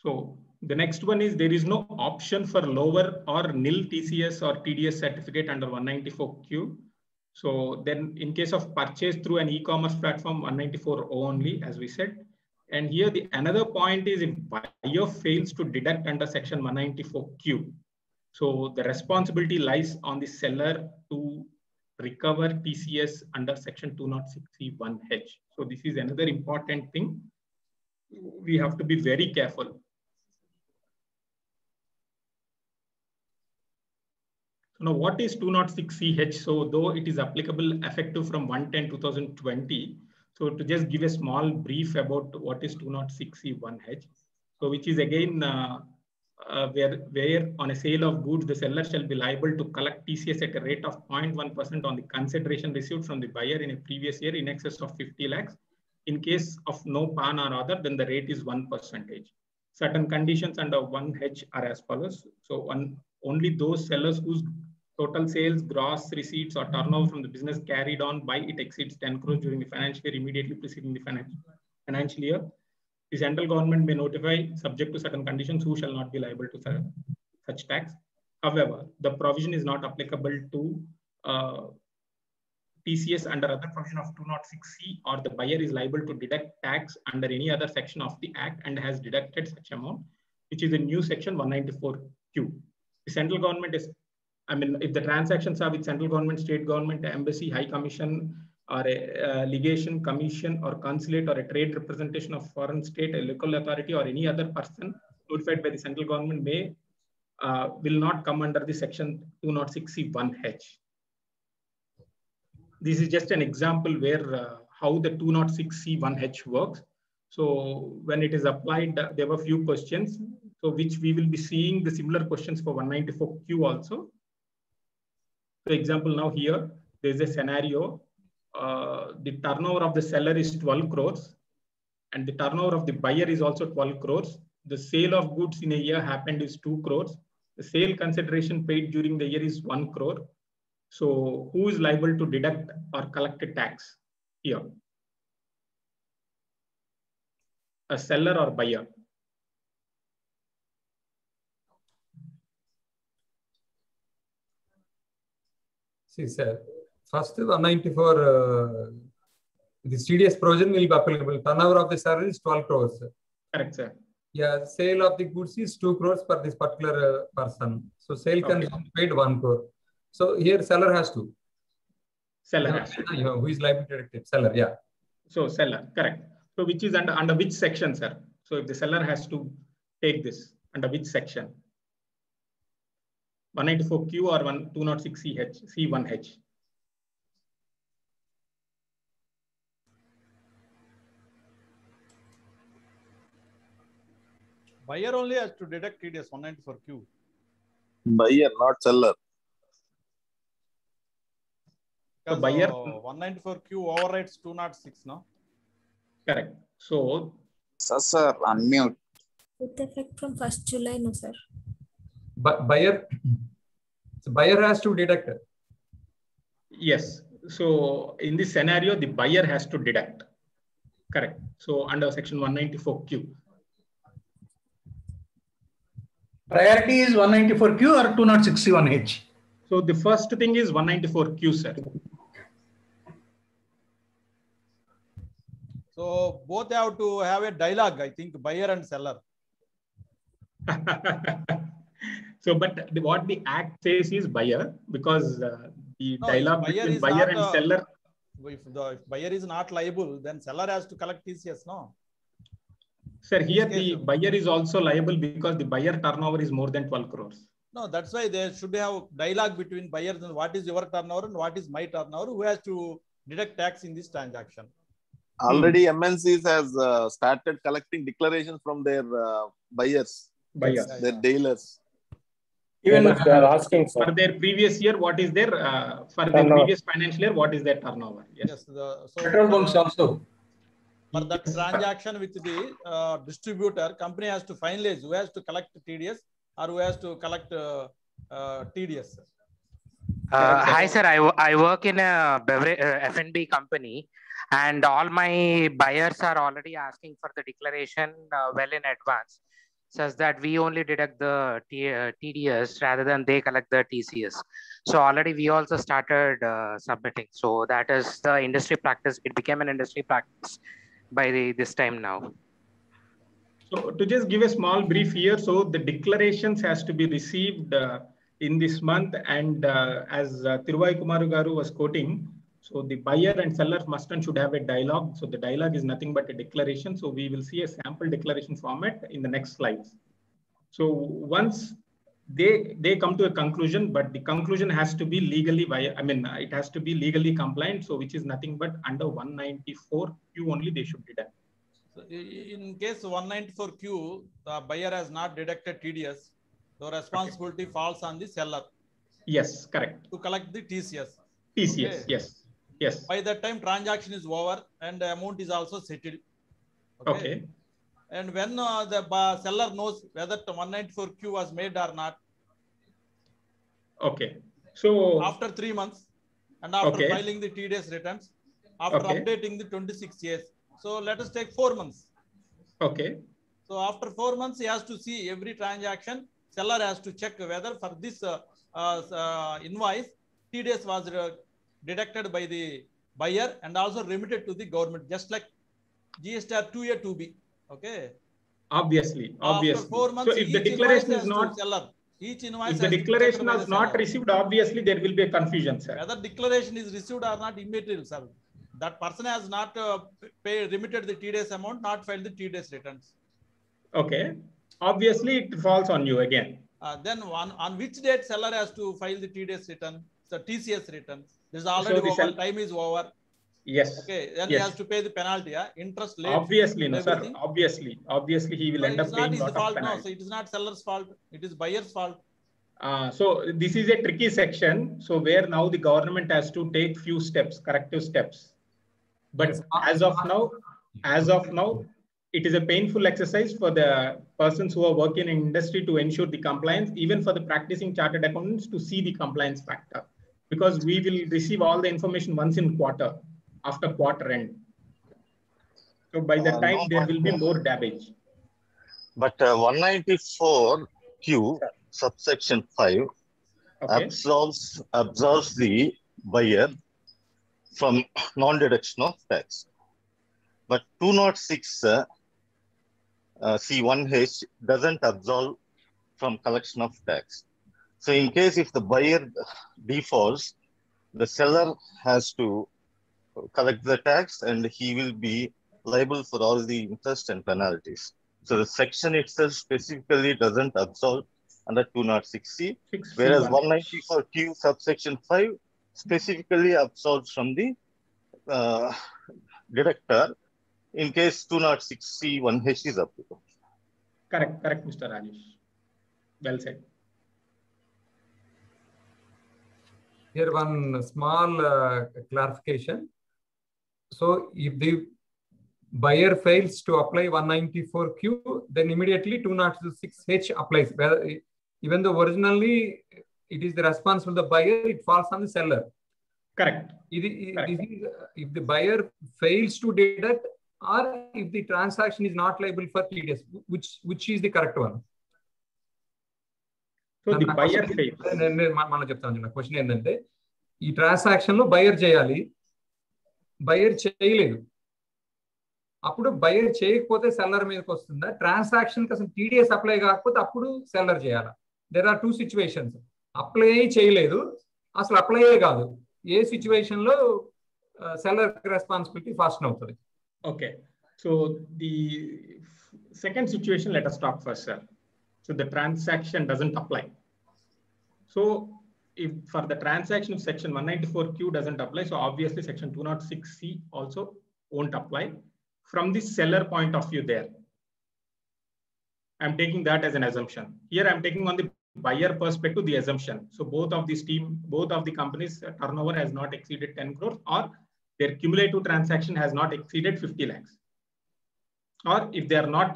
So the next one is there is no option for lower or nil TCS or TDS certificate under 194Q. So then in case of purchase through an e-commerce platform, 194O only, as we said. And here the another point is if buyer fails to deduct under section 194Q. So the responsibility lies on the seller to recover TCS under section 206C1H. So this is another important thing. We have to be very careful. Now, what is 206CH? So though it is applicable effective from 1/10/2020, so to just give a small brief about what is 206C1H. So which is again where on a sale of goods, the seller shall be liable to collect TCS at a rate of 0.1% on the consideration received from the buyer in a previous year in excess of 50 lakhs. In case of no PAN or other, then the rate is 1%. Certain conditions under 1H are as follows. So only those sellers whose total sales, gross receipts, or turnover from the business carried on by it exceeds 10 crores during the financial year immediately preceding the financial year. The central government may notify, subject to certain conditions, who shall not be liable to such tax. However, the provision is not applicable to TCS under other provision of 206C, or the buyer is liable to deduct tax under any other section of the Act and has deducted such amount, which is a new section 194Q. The central government is, if the transactions are with central government, state government, embassy, high commission, or a legation, commission, or consulate, or a trade representation of foreign state, a local authority, or any other person notified by the central government will not come under the section 206C1H. This is just an example where how the 206C1H works. So when it is applied, there were a few questions, so which we will be seeing the similar questions for 194Q also. For example, now here, there's a scenario. The turnover of the seller is 12 crores and the turnover of the buyer is also 12 crores. The sale of goods in a year happened is 2 crores. The sale consideration paid during the year is 1 crore. So who is liable to deduct or collect a tax here? A seller or buyer? See, sir, first 194, the TDS provision will be applicable. Turnover of the seller is 12 crores. Correct, sir. Yeah, sale of the goods is 2 crores for this particular person. So sale consumption paid 1 crore. So here seller has to. Seller has to. Who is liable to deduct it? Seller, yeah. So seller, correct. So which is under which section, sir? So if the seller has to take this, under which section? 194Q or 206C1H? Buyer only has to deduct TDS 194Q. Buyer, not seller. So buyer 194Q overrides 206, no? Correct. So Sir, unmute. With effect from 1st July, no, sir. But buyer has to deduct it. Yes. So in this scenario, the buyer has to deduct. Correct. So under section 194Q. Priority is 194Q or 206C1H? So the first thing is 194Q, sir. So both have to have a dialogue, I think, buyer and seller. So, but what the Act says is buyer, because the dialogue between buyer and seller. If the buyer is not liable, then seller has to collect TCS, no? Sir, here the buyer is also liable because the buyer turnover is more than 12 crores. No, that's why there should have dialogue between buyers and what is your turnover and what is my turnover, who has to deduct tax in this transaction. Already MNCs has started collecting declarations from their buyers, their dealers. Even if they are asking for their previous year, what is their for the previous financial year, what is their turnover? Yes, petrol bunks also. For that transaction with the distributor, company has to finalize who has to collect TDS or who has to collect TDS. Hi, sir. I work in a F&B company, and all my buyers are already asking for the declaration well in advance. such that we only deduct the TDS rather than they collect the TCS. So already we also started submitting. So that is the industry practice. It became an industry practice by this time now. So to just give a small brief here, so the declarations has to be received in this month, and as Tiruvai Kumaru Garu was quoting, so the buyer and seller must and should have a dialogue. So the dialogue is nothing but a declaration. So we will see a sample declaration format in the next slides. So once they come to a conclusion, but the conclusion has to be legally it has to be legally compliant. So which is nothing but under 194Q only they should deduct. So in case 194Q, the buyer has not deducted TDS, the responsibility falls on the seller. Yes, correct. To collect the TCS. TCS, okay. Yes. Yes. By that time, transaction is over and the amount is also settled. Okay. And when the seller knows whether 194Q was made or not. Okay. So after 3 months and after filing the TDS returns, after updating the 26 years. So let us take 4 months. Okay. So after 4 months, he has to see every transaction. Seller has to check whether for this invoice, TDS was deducted by the buyer and also remitted to the government, just like GSTR 2A, 2B. Okay. Obviously. After 4 months, so if the declaration is not seller, each invoice if the declaration is not received, obviously there will be a confusion, sir. Whether declaration is received or not, immaterial, sir. That person has not remitted the TDS amount, not filed the TDS returns. Okay. Obviously, it falls on you again. Then on which date seller has to file the TDS return? So TCS return. This is already over. Time is over. Yes. Okay. Then he has to pay the penalty. Interest late. Obviously, no, sir. Obviously, he will end up paying a lot of penalty. No, so it is not seller's fault. It is buyer's fault. So this is a tricky section. So where now the government has to take few steps, corrective steps. But yes, as of now, it is a painful exercise for the persons who are working in industry to ensure the compliance, even for the practicing chartered accountants to see the compliance factor, because we will receive all the information once in quarter, after quarter end. So by the time there will be more damage. But 194Q subsection 5 absolves the buyer from non-deduction of tax. But 206 C1H doesn't absolve from collection of tax. So in case if the buyer defaults, the seller has to collect the tax and he will be liable for all the interest and penalties. So the section itself specifically doesn't absolve under 206C, whereas 194Q subsection 5 specifically absolves from the deductor in case 206C1H is applicable. Correct, Mr. Rajesh. Well said. Here one small clarification. So if the buyer fails to apply 194Q, then immediately 206H applies. Even though originally it is the responsibility of the buyer, it falls on the seller. Correct. If the buyer fails to deduct, or if the transaction is not liable for TDS, which is the correct one? So the buyer fails. Question ఏంటంటే ఈ transaction లో buyer చేయాలి, buyer చేయలేదు, అప్పుడు buyer చేయకపోతే seller మీదకి వస్తుందా? Transaction కి అసలు టీడీఎస్ అప్లై కాకపోతే అప్పుడు సెల్లర్ చేయాలా? There are 2 situations. అప్లై చేయలేదు, అసలు అప్లై కాదు, ఏ సిచ్యువేషన్ లో సెల్లర్ రెస్పాన్సిబిలిటీ ఫాస్ట్ అవుతుంది? Okay, so the second situation, let us talk first, sir. So the transaction doesn't apply. So if for the transaction, section 194Q doesn't apply, so obviously section 206C also won't apply from the seller point of view there. I'm taking that as an assumption. Here I'm taking on the buyer perspective the assumption. So both of the companies turnover has not exceeded 10 crores or their cumulative transaction has not exceeded 50 lakhs. Or if they are not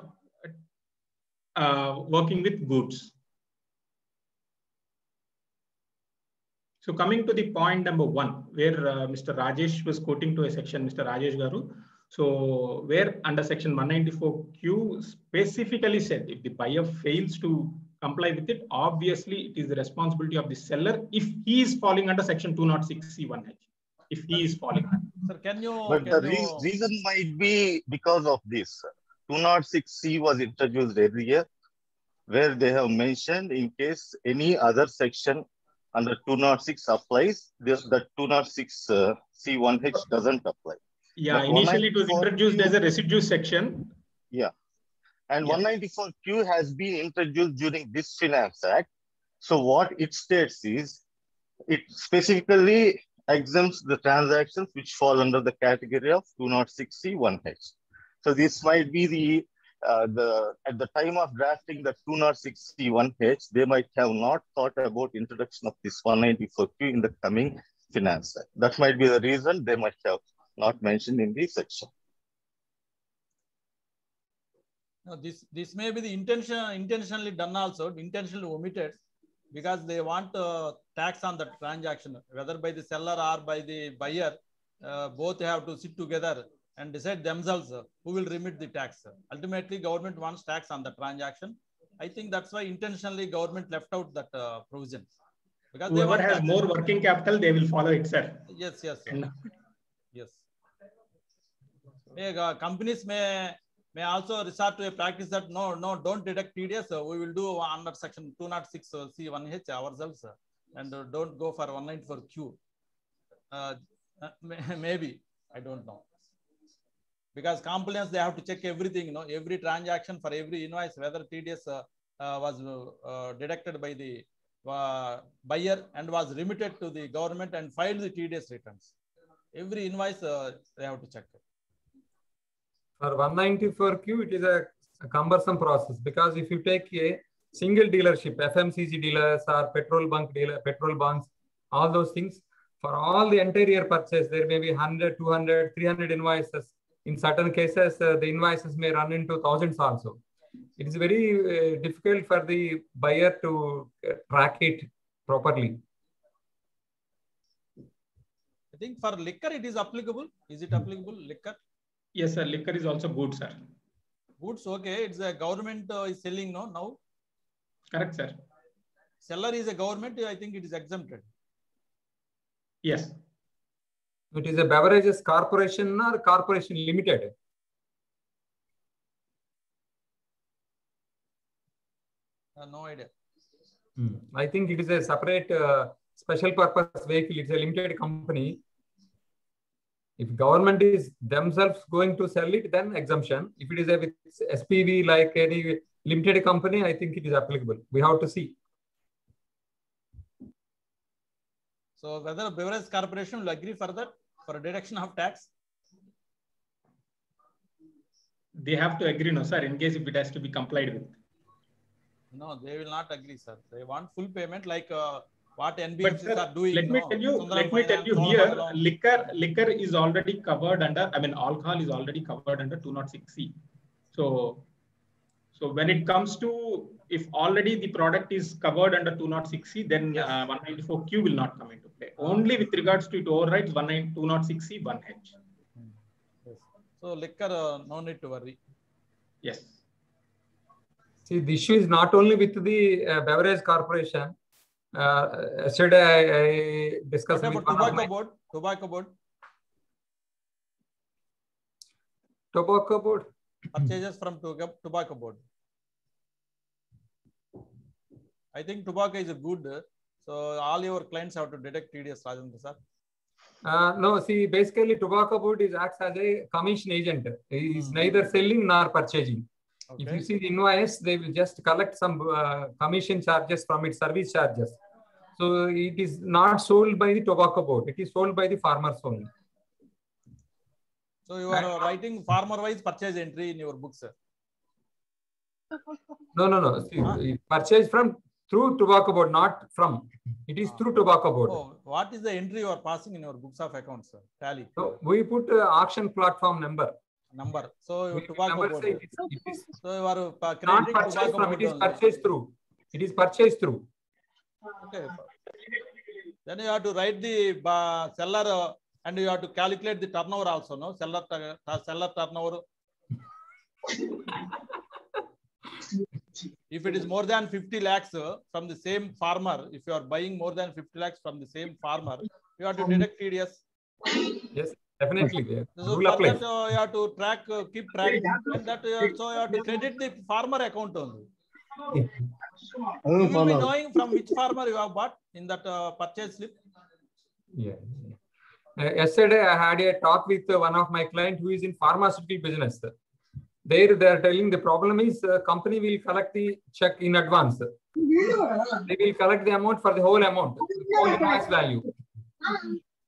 working with goods. So coming to the point number 1, where Mr. Rajesh was quoting to a section, Mr. Rajesh Garu. So where under section 194Q specifically said, if the buyer fails to comply with it, obviously it is the responsibility of the seller if he is falling under section 206C1H. If he is falling under. Sir, can you? But the reason might be because of this. 206C was introduced earlier, where they have mentioned in case any other section under 206 applies, the 206C1H doesn't apply. Yeah, But initially it was introduced as a residue section. Yeah. And 194Q has been introduced during this Finance Act. So what it states is, it specifically exempts the transactions which fall under the category of 206C1H. So this might be at the time of drafting the 206C1H, they might have not thought about introduction of this 194Q in the coming Finance Act. That might be the reason they might have not mentioned in this section. No, this may be the intentionally done also, intentionally omitted, because they want tax on the transaction, whether by the seller or by the buyer. Both have to sit together and decide themselves who will remit the tax. Ultimately, government wants tax on the transaction. I think that's why intentionally government left out that provision. Because whoever has more working capital, they will follow it, sir. Yes. Yes. Companies may also resort to a practice that no, don't deduct TDS. We will do under section 206C1H ourselves, and don't go for 194Q. Maybe, I don't know. Because compliance, they have to check everything, every transaction for every invoice, whether TDS was deducted by the buyer and was remitted to the government and filed the TDS returns. Every invoice they have to check. For 194Q, it is a cumbersome process, because if you take a single dealership, FMCG dealers or petrol bunks, all those things, for all the entire purchase, there may be 100, 200, 300 invoices. In certain cases, the invoices may run into thousands also. It is very difficult for the buyer to track it properly. I think for liquor, it is applicable. Is it applicable, liquor? Yes, sir. Liquor is also good, sir. Goods, okay. It's a government is selling now. Correct, sir. Seller is a government. I think it is exempted. Yes. It is a beverages corporation or corporation limited? No idea. I think it is a separate special purpose vehicle. It's a limited company. If government is themselves going to sell it, then exemption. If it is a with SPV like any limited company, I think it is applicable. We have to see. So whether beverage corporation will agree for that, for a deduction of tax? They have to agree, no, sir, in case if it has to be complied with. No, they will not agree, sir. They want full payment like what NBFCs sir, are doing. Let me tell you here, liquor is already covered under, alcohol is already covered under 206C. So when it comes to, if already the product is covered under 206C, then 194Q will not come into play. Only with regards to it overrides 206C 1H. Yes. So liquor, no need to worry. Yes. See, the issue is not only with the beverage corporation. Yesterday I discussed with Tobacco board. Tobacco board. Purchases from tobacco board. I think tobacco is good. So all your clients have to deduct TDS, Rajendra sir. No, see, basically tobacco board acts as a commission agent. He is neither selling nor purchasing. Okay. If you see the invoice, they will just collect some commission charges from its service charges. So it is not sold by the tobacco board. It is sold by the farmers only. So you are writing farmer-wise purchase entry in your books, sir? No. See, purchase through tobacco board, not from. It is through tobacco board. Oh, what is the entry you are passing in your books of accounts, sir? Tally. So we put auction platform number. So tobacco board. It is so you are not purchased from. It is purchased through. It is purchased through. Okay. Then you have to write the seller And you have to calculate the turnover also, no? Seller turnover. If it is more than 50 lakhs from the same farmer, if you are buying more than 50 lakhs from the same farmer, you have to deduct TDS. Yes, definitely. So Rule for applies. that, you have to track, keep track, and that so you have to credit the farmer account only. You will be knowing from which farmer you have bought in that purchase slip. Yeah. Yesterday, I had a talk with one of my clients who is in pharmaceutical business. There, they are telling the problem is company will collect the check in advance. They will collect the amount for the whole amount, the whole invoice value.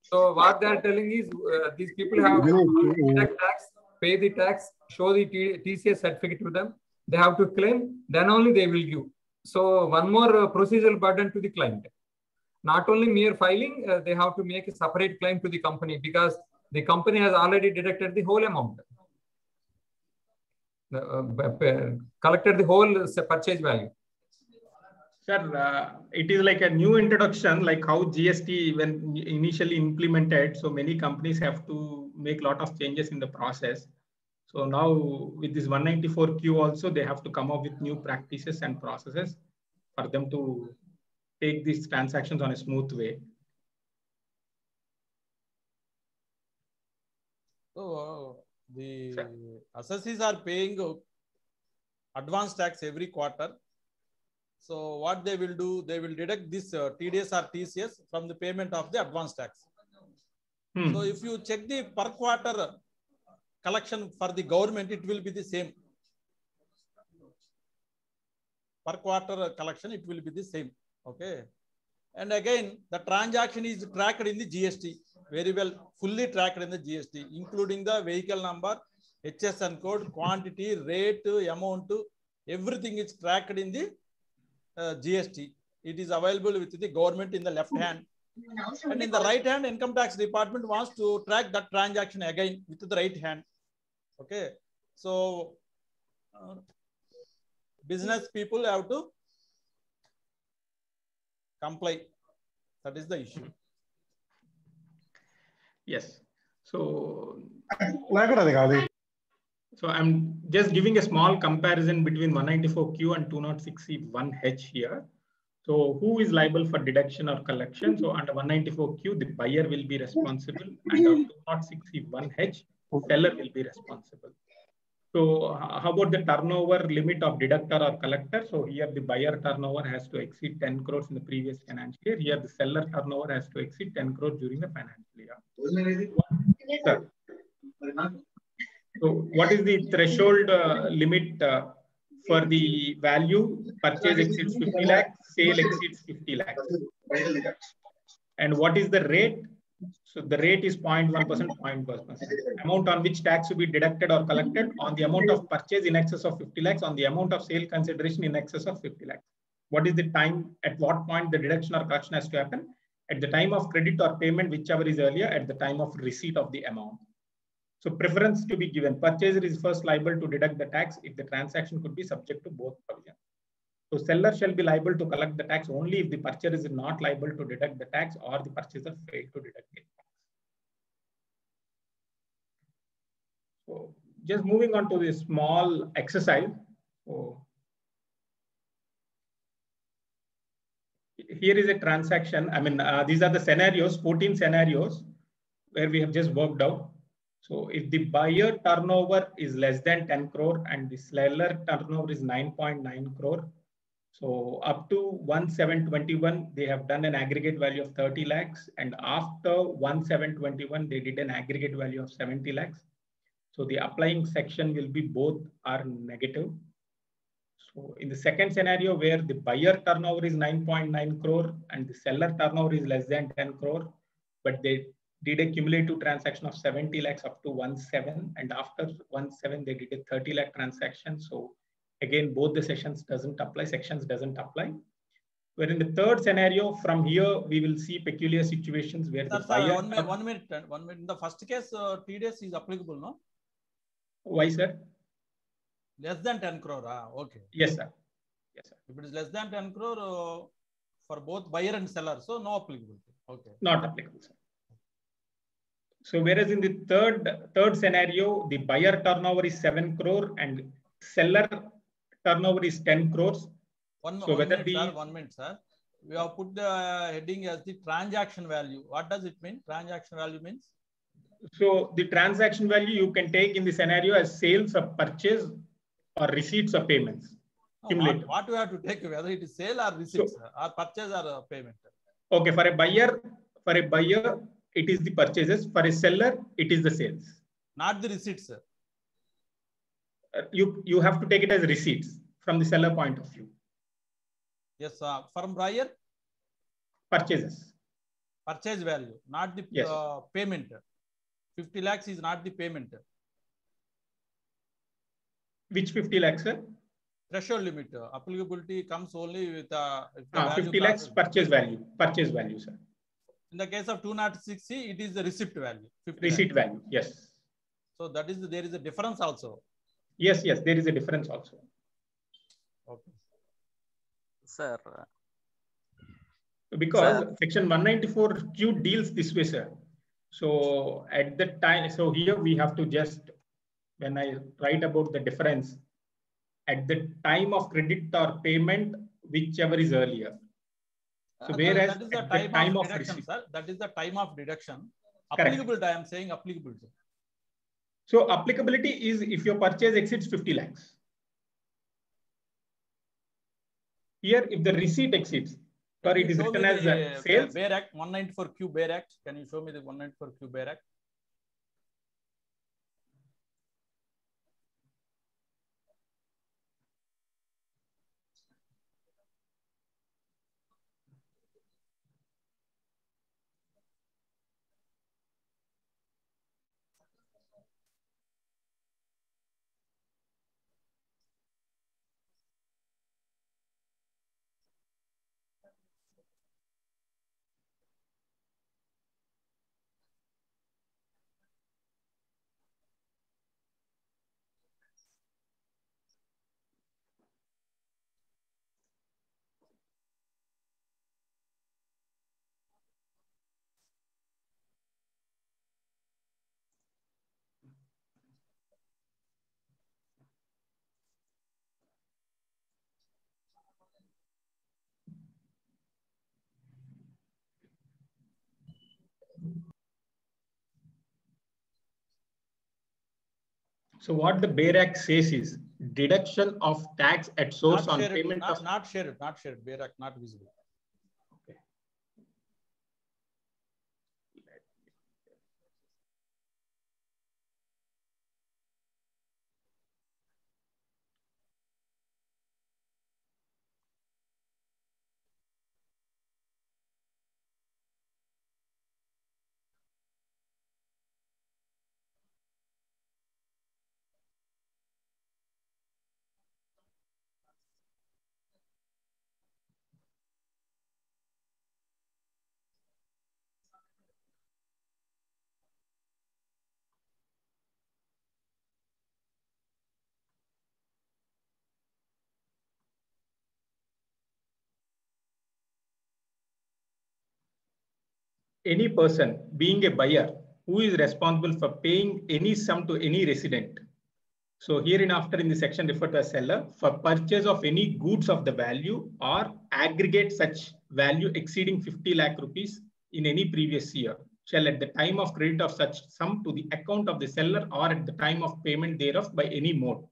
So what they are telling is these people have to deduct tax, pay the tax, show the TCS certificate to them. They have to claim, then only they will give. So one more procedural burden to the client. Not only mere filing, they have to make a separate claim to the company because the company has already deducted the whole amount. Collected the whole purchase value. Sir, it is like a new introduction, like how GST when initially implemented. So many companies have to make a lot of changes in the process. So now with this 194Q also, they have to come up with new practices and processes for them to take these transactions on a smooth way. So the assessees are paying advance tax every quarter. So what they will do, they will deduct this TDS or TCS from the payment of the advance tax. So if you check the per quarter collection for the government, it will be the same. Per quarter collection, it will be the same. Okay. And again, the transaction is tracked in the GST. Very well, fully tracked in the GST, including the vehicle number, HSN code, quantity, rate, amount, everything is tracked in the GST. It is available with the government in the left hand. And in the right hand, income tax department wants to track that transaction again with the right hand. Okay. So business people have to comply. That is the issue. Yes. So I'm just giving a small comparison between 194Q and 206C1H here. So who is liable for deduction or collection? So under 194Q, the buyer will be responsible. Under 206C1H, seller will be responsible. So how about the turnover limit of deductor or collector? So here the buyer turnover has to exceed 10 crores in the previous financial year. Here the seller turnover has to exceed 10 crores during the financial year. Sir. So what is the threshold limit for the value? Purchase exceeds 50 lakhs, sale exceeds 50 lakhs. And what is the rate? So the rate is 0.1%, 0.1%. Amount on which tax will be deducted or collected on the amount of purchase in excess of 50 lakhs, on the amount of sale consideration in excess of 50 lakhs. What is the time, at what point the deduction or collection has to happen? At the time of credit or payment, whichever is earlier, at the time of receipt of the amount. So preference to be given. Purchaser is first liable to deduct the tax if the transaction could be subject to both provisions. So seller shall be liable to collect the tax only if the purchaser is not liable to deduct the tax or the purchaser failed to deduct it. So just moving on to this small exercise. So here is a transaction. I mean, these are the scenarios, 14 scenarios where we have just worked out. So if the buyer turnover is less than 10 crore and the seller turnover is 9.9 crore, so up to 1721, they have done an aggregate value of 30 lakhs. And after 1721, they did an aggregate value of 70 lakhs. So the applying section will be both are negative. So in the second scenario where the buyer turnover is 9.9 crore and the seller turnover is less than 10 crore, but they did a cumulative transaction of 70 lakhs up to 17, and after 17 they did a 30 lakh transaction. So again, both the sections doesn't apply. Where in the third scenario, from here we will see peculiar situations where the buyer. One minute. In the first case, TDS is applicable, no? Why, sir? Less than 10 crore. Okay. Yes, sir. Yes, sir. If it is less than 10 crore for both buyer and seller, so no applicability. Okay. Not applicable, sir. So whereas in the third scenario, the buyer turnover is 7 crore and seller turnover is 10 crores. One minute, sir. We have put the heading as the transaction value. What does it mean? Transaction value means? So the transaction value you can take in the scenario as sales of purchase or receipts or payments. What we have to take, whether it is sale or receipts, or purchase or payment. Okay, for a buyer, it is the purchases. For a seller, it is the sales. Not the receipts, sir. You have to take it as receipts from the seller point of view. Yes, from buyer? Purchases. Purchase value, not the payment. 50 lakhs is not the payment. Which 50 lakhs, sir? Threshold limit. Applicability comes only with 50 lakhs purchase value. Purchase value, sir. In the case of 260, it is the receipt value. Receipt value, yes. So that is there is a difference also. Yes, there is a difference also. Okay. Sir. Because section 194Q deals this way, sir. So at the time, so here we have to just, when I write about the difference, at the time of credit or payment, whichever is earlier. So whereas that is the time of deduction, sir. That is the time of deduction. Applicable, I am saying applicable. So applicability is if your purchase exceeds 50 lakhs. Here, if the receipt exceeds, or it is written as sales. Bear Act, 194Q Bear Act. Can you show me the 194Q Bear Act? So what the Bear Act says is deduction of tax at source on payment of... Not shared. Bear Act, not visible. Okay. Any person being a buyer who is responsible for paying any sum to any resident. So hereinafter in the section referred to as seller for purchase of any goods of the value or aggregate such value exceeding 50 lakh rupees in any previous year shall at the time of credit of such sum to the account of the seller or at the time of payment thereof by any mode,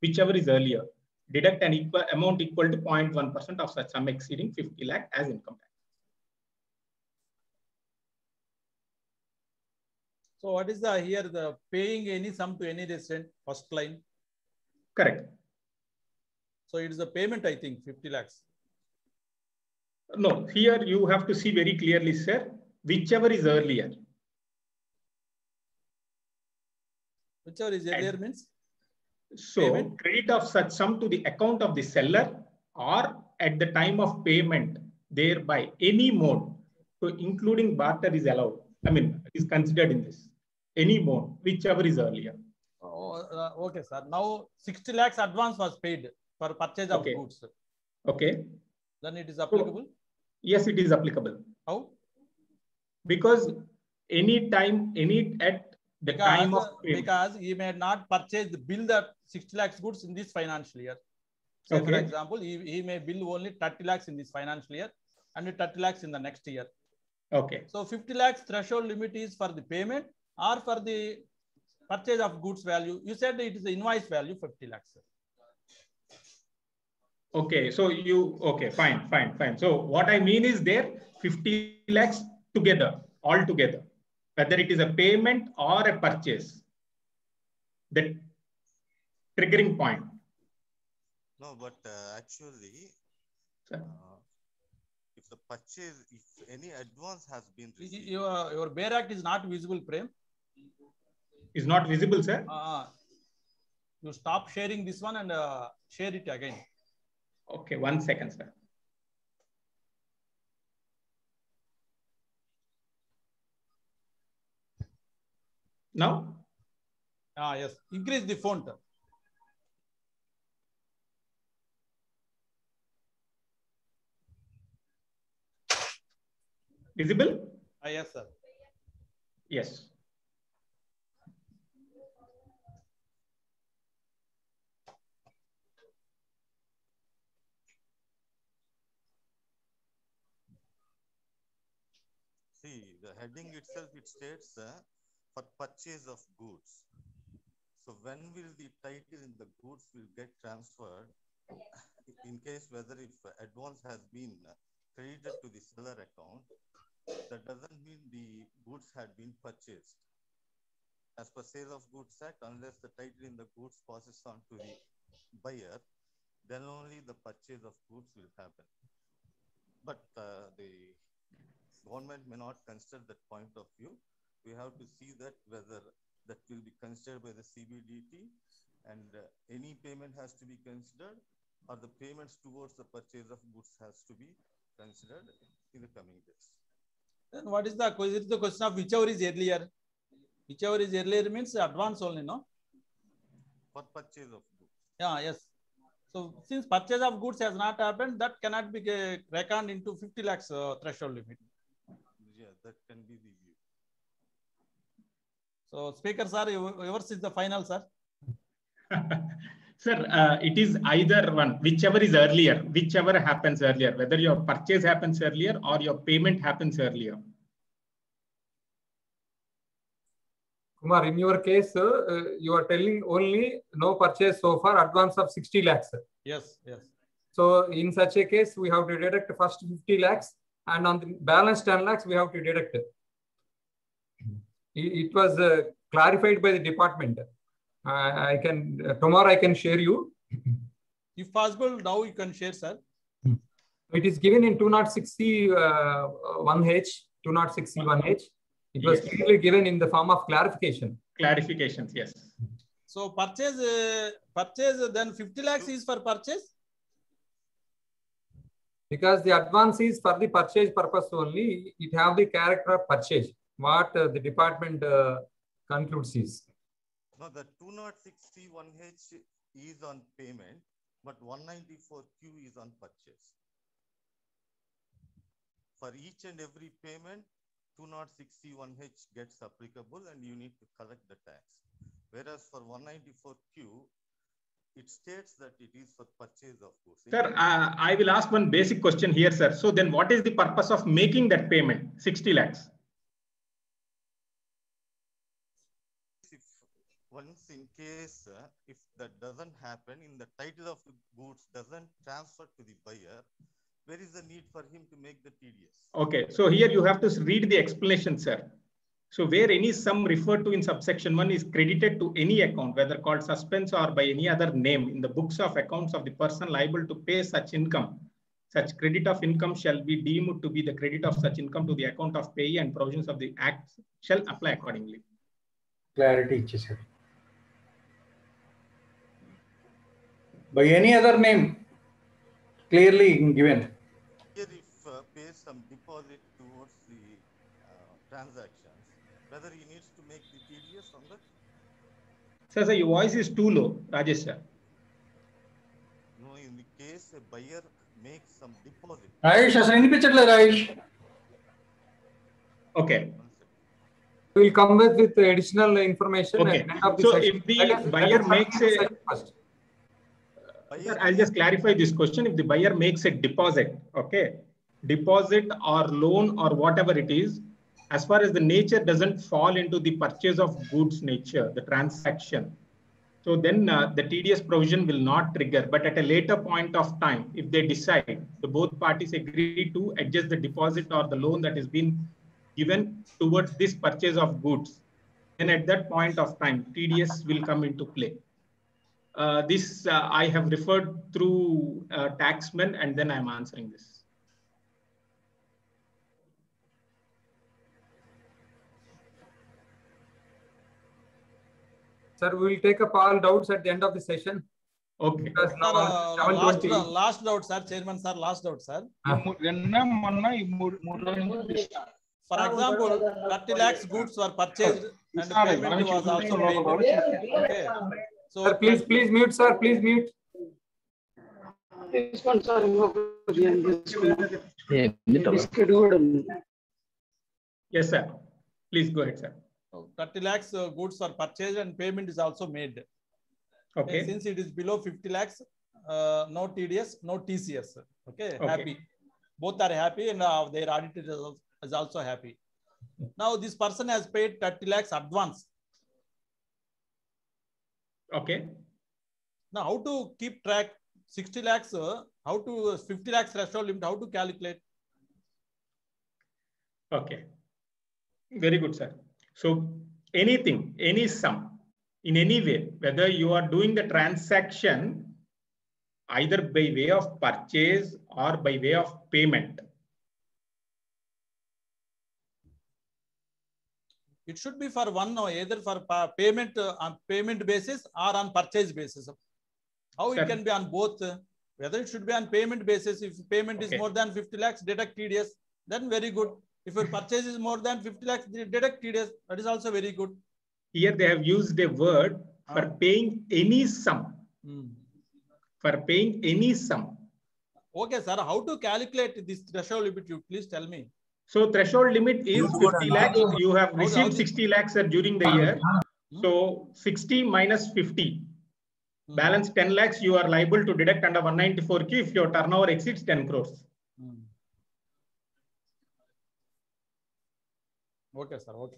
whichever is earlier, deduct an amount equal to 0.1% of such sum exceeding 50 lakh as income tax. So what is here the paying any sum to any resident, first line? Correct. So it is a payment, I think, 50 lakhs. No, here you have to see very clearly, sir, whichever is earlier. Whichever is earlier means? So payment? Credit of such sum to the account of the seller or at the time of payment thereby any mode. So including barter is allowed. I mean, is considered in this. Any mode, whichever is earlier. Oh, okay, sir. Now 60 lakhs advance was paid for purchase of goods. Okay. Then it is applicable? So, yes, it is applicable. How? Because any time, at the time of payment. Because he may not purchase the bill that 60 lakhs goods in this financial year. Say for example, he may bill only 30 lakhs in this financial year and 30 lakhs in the next year. Okay. So 50 lakhs threshold limit is for the payment or for the purchase of goods value. You said it is the invoice value 50 lakhs. Sir. Okay, so okay, fine. So what I mean is there 50 lakhs together, all together, whether it is a payment or a purchase, the triggering point. No, but actually, if the purchase, if any advance has been received, your Bear Act is not visible, Prem. Is not visible, sir. You stop sharing this one and share it again. Okay, 1 second, sir. Now? Yes. Increase the font. Visible? Yes, sir. Yes. see, the heading itself, it states for purchase of goods. So when will the title in the goods will get transferred in case whether if advance has been credited to the seller account, that doesn't mean the goods had been purchased. As per Sale of Goods Act, unless the title in the goods passes on to the buyer, then only the purchase of goods will happen. But the government may not consider that point of view. We have to see that whether that will be considered by the CBDT and any payment has to be considered, or the payments towards the purchase of goods has to be considered in the coming days. Then what is the question? It's the question of whichever is earlier. Whichever is earlier means advance only, no? For purchase of goods. Yeah, yes. So since purchase of goods has not happened, that cannot be reckoned into 50 lakhs threshold limit. Yeah, that can be the view. So Speaker sir, yours is the final, sir. Sir, it is either one, whichever is earlier, whichever happens earlier, whether your purchase happens earlier or your payment happens earlier. Kumar, in your case, you are telling only no purchase so far, advance of 60 lakhs. Yes, yes. So in such a case, we have to deduct first 50 lakhs and on the balance 10 lakhs, we have to deduct. It was clarified by the department. I can, tomorrow I can share you. If possible, now you can share, sir. It is given in 206C1H, 206C1H. It was clearly given in the form of clarification. Clarifications, yes. So purchase, then 50 lakhs is for purchase? Because the advance is for the purchase purpose only, it have the character of purchase. What the department concludes is. No, the 206C1H is on payment, but 194Q is on purchase. For each and every payment, 206C1H gets applicable and you need to collect the tax. Whereas for 194Q, it states that it is for purchase of goods. Sir, I will ask one basic question here, sir. So then what is the purpose of making that payment, 60 lakhs? If once in case, if that doesn't happen, in the title of the goods doesn't transfer to the buyer, where is the need for him to make the TDS? Okay, so here you have to read the explanation, sir. So where any sum referred to in subsection 1 is credited to any account, whether called suspense or by any other name in the books of accounts of the person liable to pay such income, such credit of income shall be deemed to be the credit of such income to the account of payee, and provisions of the act shall apply accordingly. Clarity ichchesaru. By any other name, clearly given. Here if pays some deposit towards the transactions, whether he needs to make the TDS on that? Sir, your voice is too low, Rajesh sir. No, in the case a buyer makes some deposit. Rajesh, asalu inipichatledu Rajesh. Okay. will come with additional information Okay. at the end of the So session. if the buyer makes a, sir, I'll just clarify this question. If the buyer makes a deposit, okay, deposit or loan or whatever it is, as far as the nature doesn't fall into the purchase of goods nature, the transaction, so then the TDS provision will not trigger. But at a later point of time, if they decide, the both parties agree to adjust the deposit or the loan that is being given towards this purchase of goods, then at that point of time, TDS will come into play. This I have referred through taxman, and then I'm answering this. Sir, we will take up all doubts at the end of the session. Okay. Because now last doubt, sir. Chairman, sir. Last doubt, sir. For example, 30 lakhs goods were purchased and payment was also made. Okay. So, sir, please mute, sir. Please mute. Yes, sir. Please go ahead, sir. 30 lakhs goods are purchased and payment is also made. Okay. Since it is below 50 lakhs, no TDS, no TCS. Okay. Happy. Both are happy and their auditor is also happy. Now this person has paid 30 lakhs advance. Okay. Now how to keep track 60 lakhs, how to 50 lakhs threshold limit, how to calculate? Okay. Very good, sir. So anything, any sum, in any way, whether you are doing the transaction either by way of purchase or by way of payment, it should be for one or either for payment on payment basis or on purchase basis. How it can be on both? Whether it should be on payment basis, if payment is more than 50 lakhs, deduct TDS, then very good. If your purchase is more than 50 lakhs, deduct TDS, that is also very good. Here they have used a word for paying any sum. For paying any sum. Okay, sir. How to calculate this threshold limit? You please tell me. So threshold limit is 50 lakhs. You have received 60 lakhs during the year. So 60 minus 50. Balance 10 lakhs you are liable to deduct under 194Q if your turnover exceeds 10 crores. Okay, sir. Okay.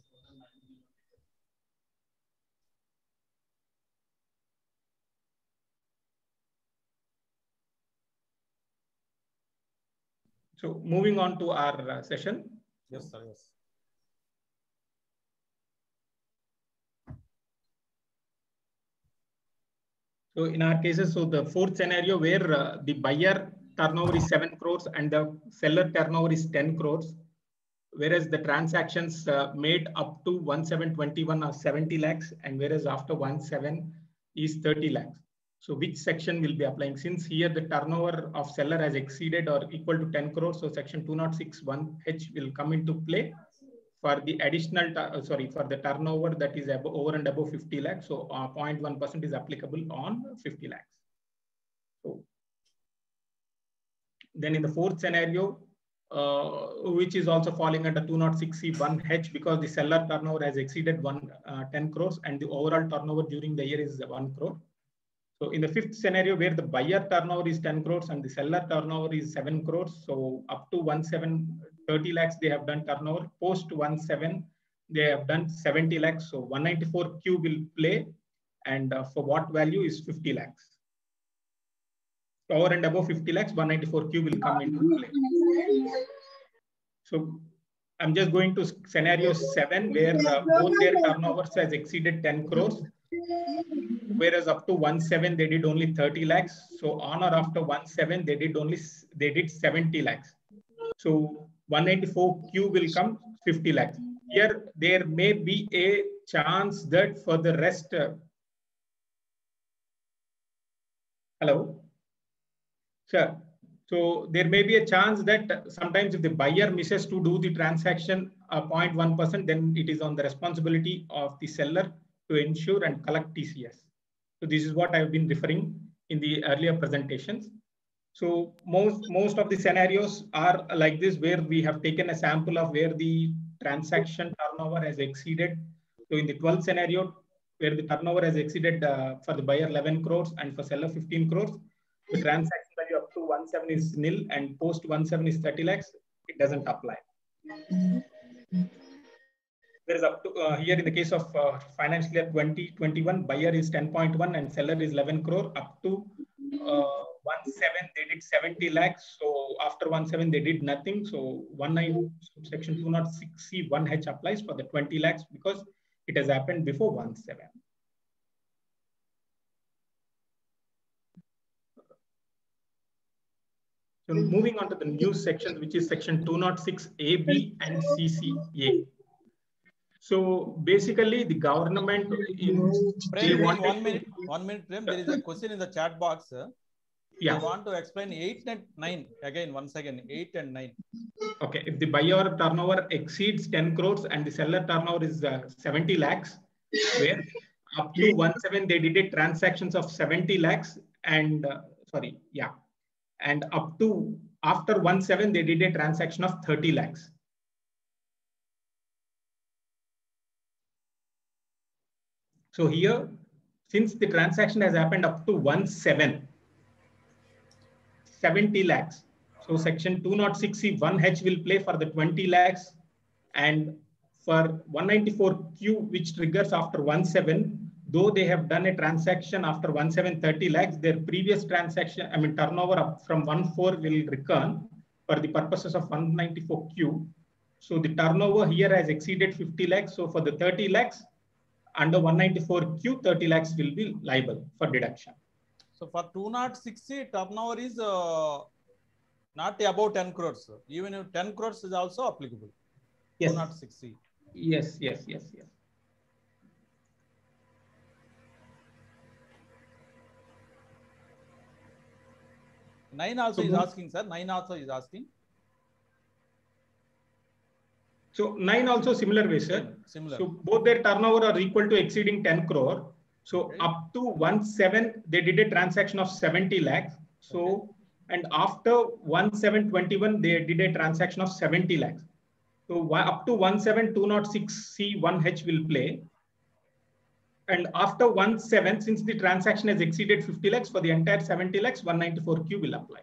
So moving on to our session. Yes, sir. Yes. So in our cases, so the fourth scenario where the buyer turnover is 7 crores and the seller turnover is 10 crores, whereas the transactions made up to 1721 are 70 lakhs, and whereas after 17 is 30 lakhs. So which section will be applying? Since here the turnover of seller has exceeded or equal to 10 crores, so section 206(1)(h) will come into play for the additional, for the turnover that is over and above 50 lakhs. So 0.1% is applicable on 50 lakhs. So then in the fourth scenario, which is also falling under 206(1)(h) because the seller turnover has exceeded 10 crores and the overall turnover during the year is 1 crore. So in the fifth scenario where the buyer turnover is 10 crores and the seller turnover is 7 crores, so up to 30 lakhs they have done turnover. Post 17 they have done 70 lakhs. So 194Q will play, and for what value is 50 lakhs. Over and above 50 lakhs, 194Q will come into play. So I'm just going to scenario 7 where both their turnovers has exceeded 10 crores. Whereas up to 17 they did only 30 lakhs. So on or after 17 they did 70 lakhs. So 194Q will come 50 lakhs. Here there may be a chance that for the rest. Hello, sir. So there may be a chance that sometimes if the buyer misses to do the transaction 0.1%, then it is on the responsibility of the seller to ensure and collect TCS. So this is what I've been referring in the earlier presentations. So most of the scenarios are like this, where we have taken a sample of where the transaction turnover has exceeded. So in the 12th scenario, where the turnover has exceeded for the buyer 11 crores and for seller 15 crores, the transaction value up to 17 is nil and post 17 is 30 lakhs, it doesn't apply. There is up to here in the case of financial year 2021, buyer is 10.1 and seller is 11 crore. Up to 17 they did 70 lakhs. So after 17 they did nothing. So 19 section 206C 1H applies for the 20 lakhs because it has happened before 17. So moving on to the new section, which is section 206A, B and CCA. So basically, the government Prem, 1 minute, Prem. There is a question in the chat box. Yeah. I want to explain 8 and 9 again. Once again, 8 and 9. Okay. If the buyer turnover exceeds 10 crores and the seller turnover is 70 lakhs, where up to 17 they did transactions of 70 lakhs and and up to after 17 they did a transaction of 30 lakhs. So here, since the transaction has happened up to 70 lakhs. So section 206C 1H will play for the 20 lakhs, and for 194Q, which triggers after 17, though they have done a transaction after 30 lakhs, their previous transaction, turnover up from 14 will return for the purposes of 194Q. So the turnover here has exceeded 50 lakhs. So for the 30 lakhs, under 194Q, 30 lakhs will be liable for deduction. So for 206C, turnover is not above 10 crores. Even if 10 crores is also applicable. Yes. 206C. Yes. 9 also is asking, sir. 9 also is asking. So 9 also similar way, sir. Similar. So both their turnover are equal to exceeding 10 crore. So up to 17, they did a transaction of 70 lakhs. So, and after 1721, they did a transaction of 70 lakhs. So up to 17, 206C 1H will play. And after 17, since the transaction has exceeded 50 lakhs, for the entire 70 lakhs, 194Q will apply.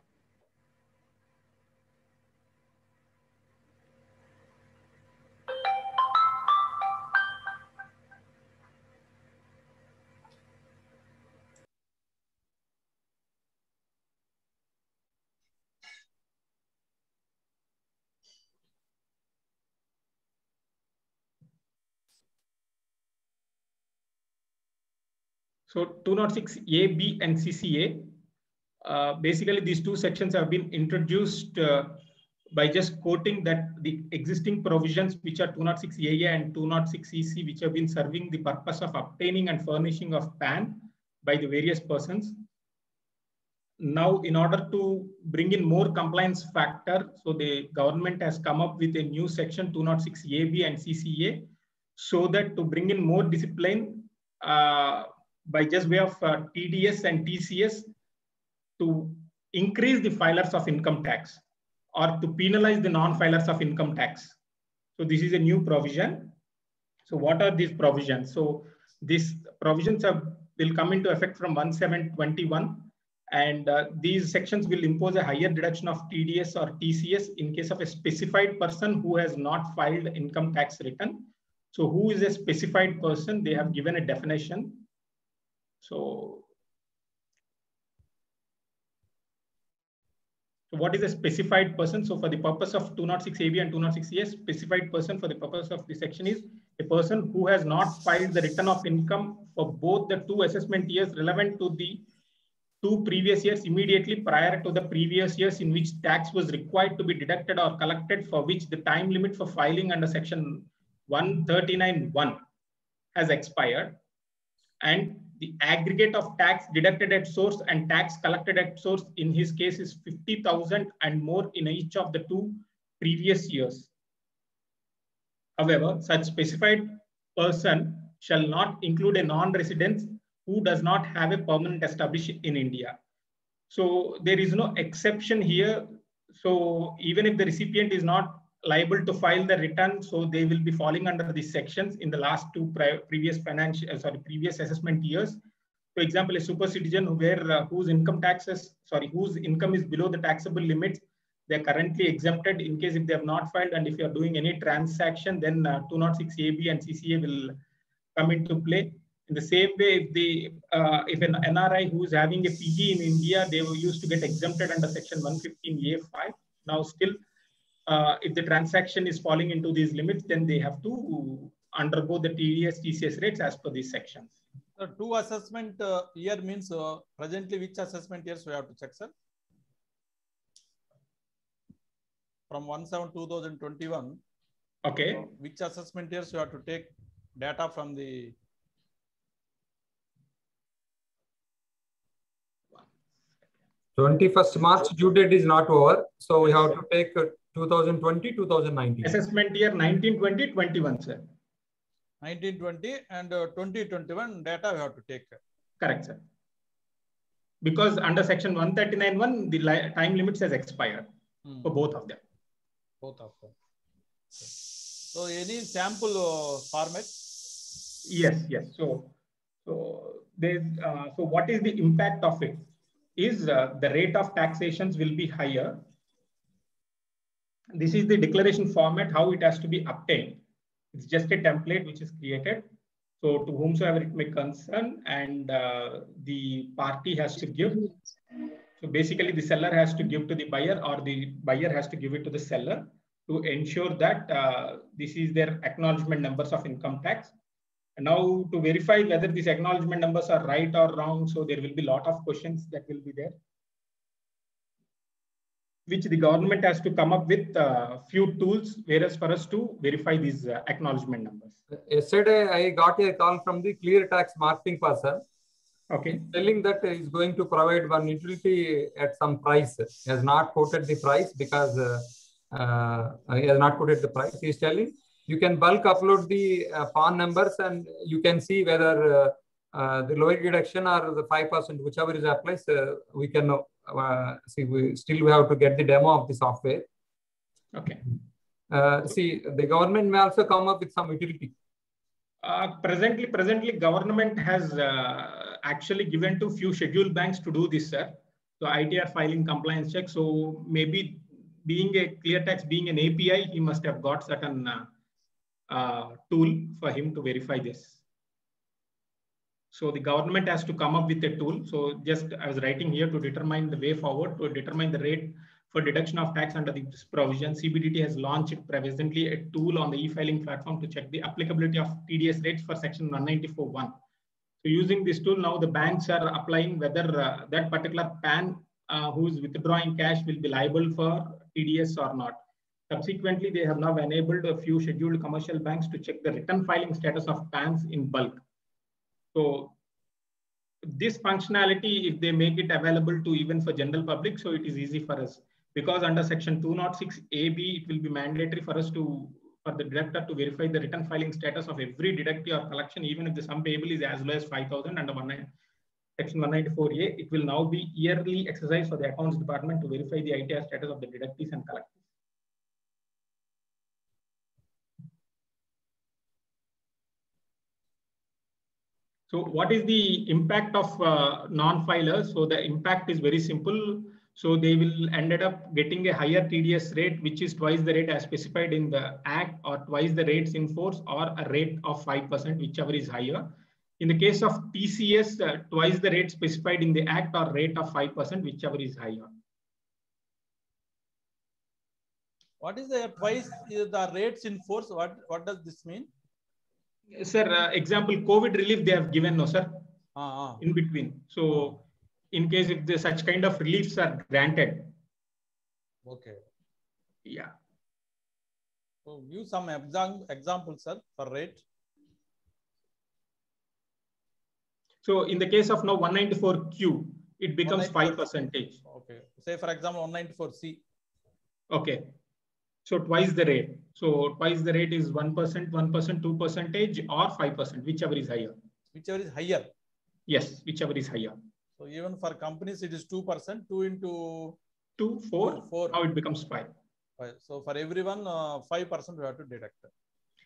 So 206A, B and CCA, basically these two sections have been introduced by just quoting that the existing provisions, which are 206AA and 206CC, which have been serving the purpose of obtaining and furnishing of PAN by the various persons. Now, in order to bring in more compliance factor, so the government has come up with a new section 206AB and CCA, so that to bring in more discipline by just way of TDS and TCS to increase the filers of income tax or to penalize the non-filers of income tax. So this is a new provision. So what are these provisions? So these provisions will come into effect from 1721, and these sections will impose a higher deduction of TDS or TCS in case of a specified person who has not filed income tax return. So who is a specified person? They have given a definition. So what is a specified person? So for the purpose of 206AB and 206CS, specified person for the purpose of the section is a person who has not filed the return of income for both the two assessment years relevant to the two previous years immediately prior to the previous years in which tax was required to be deducted or collected, for which the time limit for filing under section 139(1) has expired, and the aggregate of tax deducted at source and tax collected at source in his case is 50,000 and more in each of the two previous years. However, such specified person shall not include a non-resident who does not have a permanent established in India. So there is no exception here. So even if the recipient is not liable to file the return, so they will be falling under these sections in the last two previous previous assessment years. For example, a super citizen whose income is below the taxable limits, they're currently exempted in case if they have not filed, and if you are doing any transaction, then 206 AB and CCA will come into play. In the same way, if an NRI who is having a PG in India, they were used to get exempted under section 115A5. Now still, if the transaction is falling into these limits, then they have to undergo the TDS, TCS rates as per these sections. So 2 assessment year means presently which assessment years we have to check, sir? From 1/7/2021. Okay. Which assessment years you have to take data from the 21st March due date is not over, so we have to take 2020, 2019. Assessment year 1920, 21, sir. 1920 and 2021 data we have to take. Correct, sir. Because under section 139(1), the time limits has expired for both of them. Both of them. So any sample format? Yes. So what is the impact of it? Is the rate of taxations will be higher. This is the declaration format, how it has to be obtained. It's just a template which is created. So to whomsoever it may concern, and the party has to give. So basically the seller has to give to the buyer, or the buyer has to give it to the seller to ensure that this is their acknowledgement numbers of income tax. And now to verify whether these acknowledgement numbers are right or wrong, so there will be a lot of questions that will be there, which the government has to come up with few tools, whereas for us to verify these acknowledgement numbers. Yesterday, I got a call from the Clear Tax marketing person. Okay. Telling that he is going to provide one utility at some price. He has not quoted the price because he has not quoted the price. He is telling you can bulk upload the PAN numbers and you can see whether the lower deduction or the 5%, whichever is applies, we can see. We have to get the demo of the software. Okay. See, the government may also come up with some utility. Presently, government has actually given to few scheduled banks to do this, sir. So ITR filing compliance check. So maybe being a ClearTax, being an API, he must have got certain tool for him to verify this. So the government has to come up with a tool. So just I was writing here to determine the way forward, to determine the rate for deduction of tax under this provision. CBDT has launched presently a tool on the e-filing platform to check the applicability of TDS rates for section 194(1). So using this tool, now the banks are applying whether that particular PAN who is withdrawing cash will be liable for TDS or not. Subsequently, they have now enabled a few scheduled commercial banks to check the return filing status of PANs in bulk. So this functionality, if they make it available to even for general public, so it is easy for us. Because under section 206 AB, it will be mandatory for us for the deductor to verify the return filing status of every deductee or collection, even if the sum payable is as low as 5,000 under section 194A. It will now be yearly exercise for the accounts department to verify the ITR status of the deductees and collectors. So what is the impact of non-filers? So the impact is very simple. So they will ended up getting a higher TDS rate, which is twice the rate as specified in the Act, or twice the rates in force, or a rate of 5%, whichever is higher. In the case of TCS, twice the rate specified in the Act, or rate of 5%, whichever is higher. What is the twice the rates in force? What does this mean? Sir, example, COVID relief they have given, no, sir, in between. So in case if such kind of reliefs are granted. Okay. Yeah. So give some examples, sir, for rate. So in the case of now 194Q, it becomes 5%. Okay. Say for example 194C. Okay. So twice the rate. So twice the rate is 1%, 1%, 2%, or 5%, whichever is higher. Whichever is higher. Yes, whichever is higher. So even for companies, it is 2%, 2 into 2, 4. Now it becomes 5. So for everyone, 5% we have to deduct.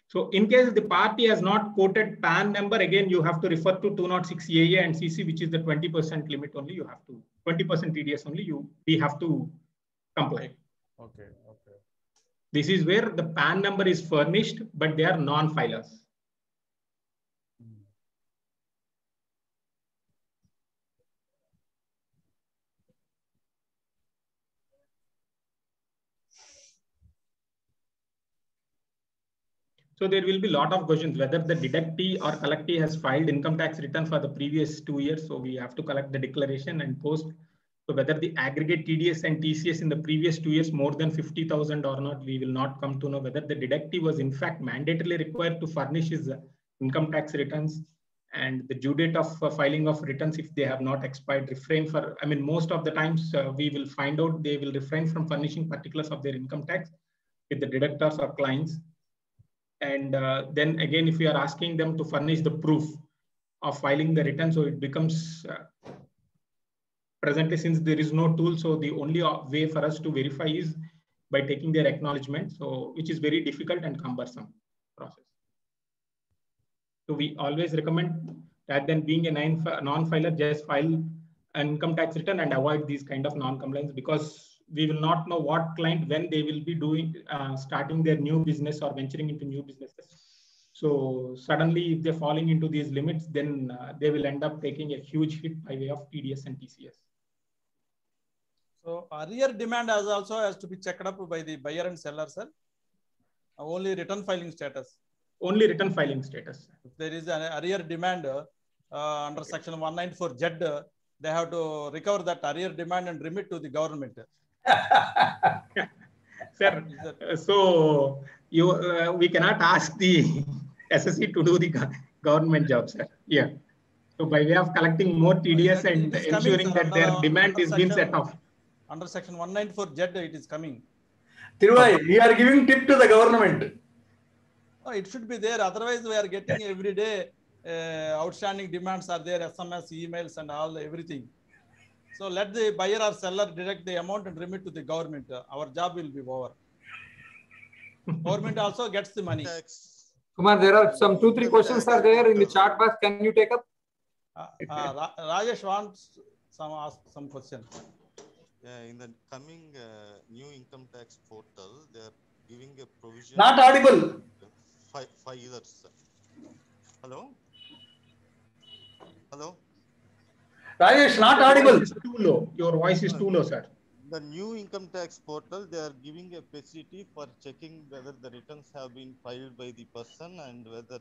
So in case the party has not quoted PAN number, again, you have to refer to 206 AA and CC, which is the 20% limit only. You have to, 20% TDS only, we have to comply. Okay, okay. This is where the PAN number is furnished, but they are non-filers. So there will be a lot of questions whether the deductee or collectee has filed income tax return for the previous 2 years. So we have to collect the declaration and post. So whether the aggregate TDS and TCS in the previous 2 years more than 50,000 or not, we will not come to know whether the deductee was in fact mandatorily required to furnish his income tax returns, and the due date of filing of returns, if they have not expired, refrain for, I mean, most of the times we will find out they will refrain from furnishing particulars of their income tax with the deductors or clients. And then again, if we are asking them to furnish the proof of filing the return, so it becomes presently, since there is no tool, so the only way for us to verify is by taking their acknowledgement, so which is very difficult and cumbersome process. So we always recommend, rather than being a non-filer, just file an income tax return and avoid these kind of non-compliance, because we will not know what client, when they will be doing, starting their new business or venturing into new businesses. So suddenly, if they're falling into these limits, then they will end up taking a huge hit by way of TDS and TCS. So arrear demand has to be checked up by the buyer and seller, sir. Only return filing status. Only return filing status. If there is an arrear demand under section 194Z, they have to recover that arrear demand and remit to the government. Sir, so we cannot ask the SSC to do the government job, sir. Yeah. So by way of collecting more TDS and ensuring that their demand is being set off. Under section 194Z, it is coming. Tiruvai, we are giving tip to the government. Oh, it should be there. Otherwise, we are getting every day outstanding demands are there, SMS, emails, and all everything. So let the buyer or seller deduct the amount and remit to the government. Our job will be over. Government also gets the money. Kumar, there are some 2-3 questions are there in the chat box. Can you take up? Rajesh wants ask some question. Yeah, in the coming new income tax portal, they are giving a provision. Not audible. 5 years. Hello? Hello? Rajesh, not audible. Too low. Your voice is too low, sir. The new income tax portal, they are giving a facility for checking whether the returns have been filed by the person and whether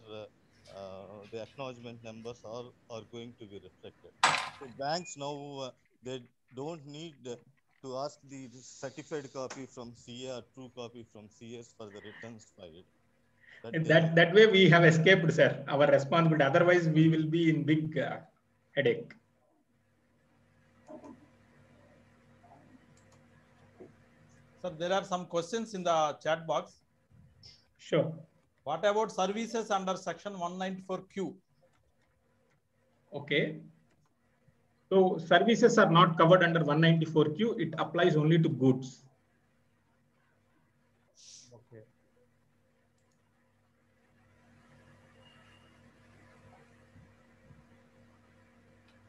the acknowledgement numbers are going to be reflected. So banks now, they don't need to ask the certified copy from CA or true copy from CS for the returns filed. That way we have escaped, sir, our responsibility. Otherwise, we will be in big headache. Sir, there are some questions in the chat box. Sure. What about services under section 194Q? Okay. So services are not covered under 194Q. It applies only to goods. Okay.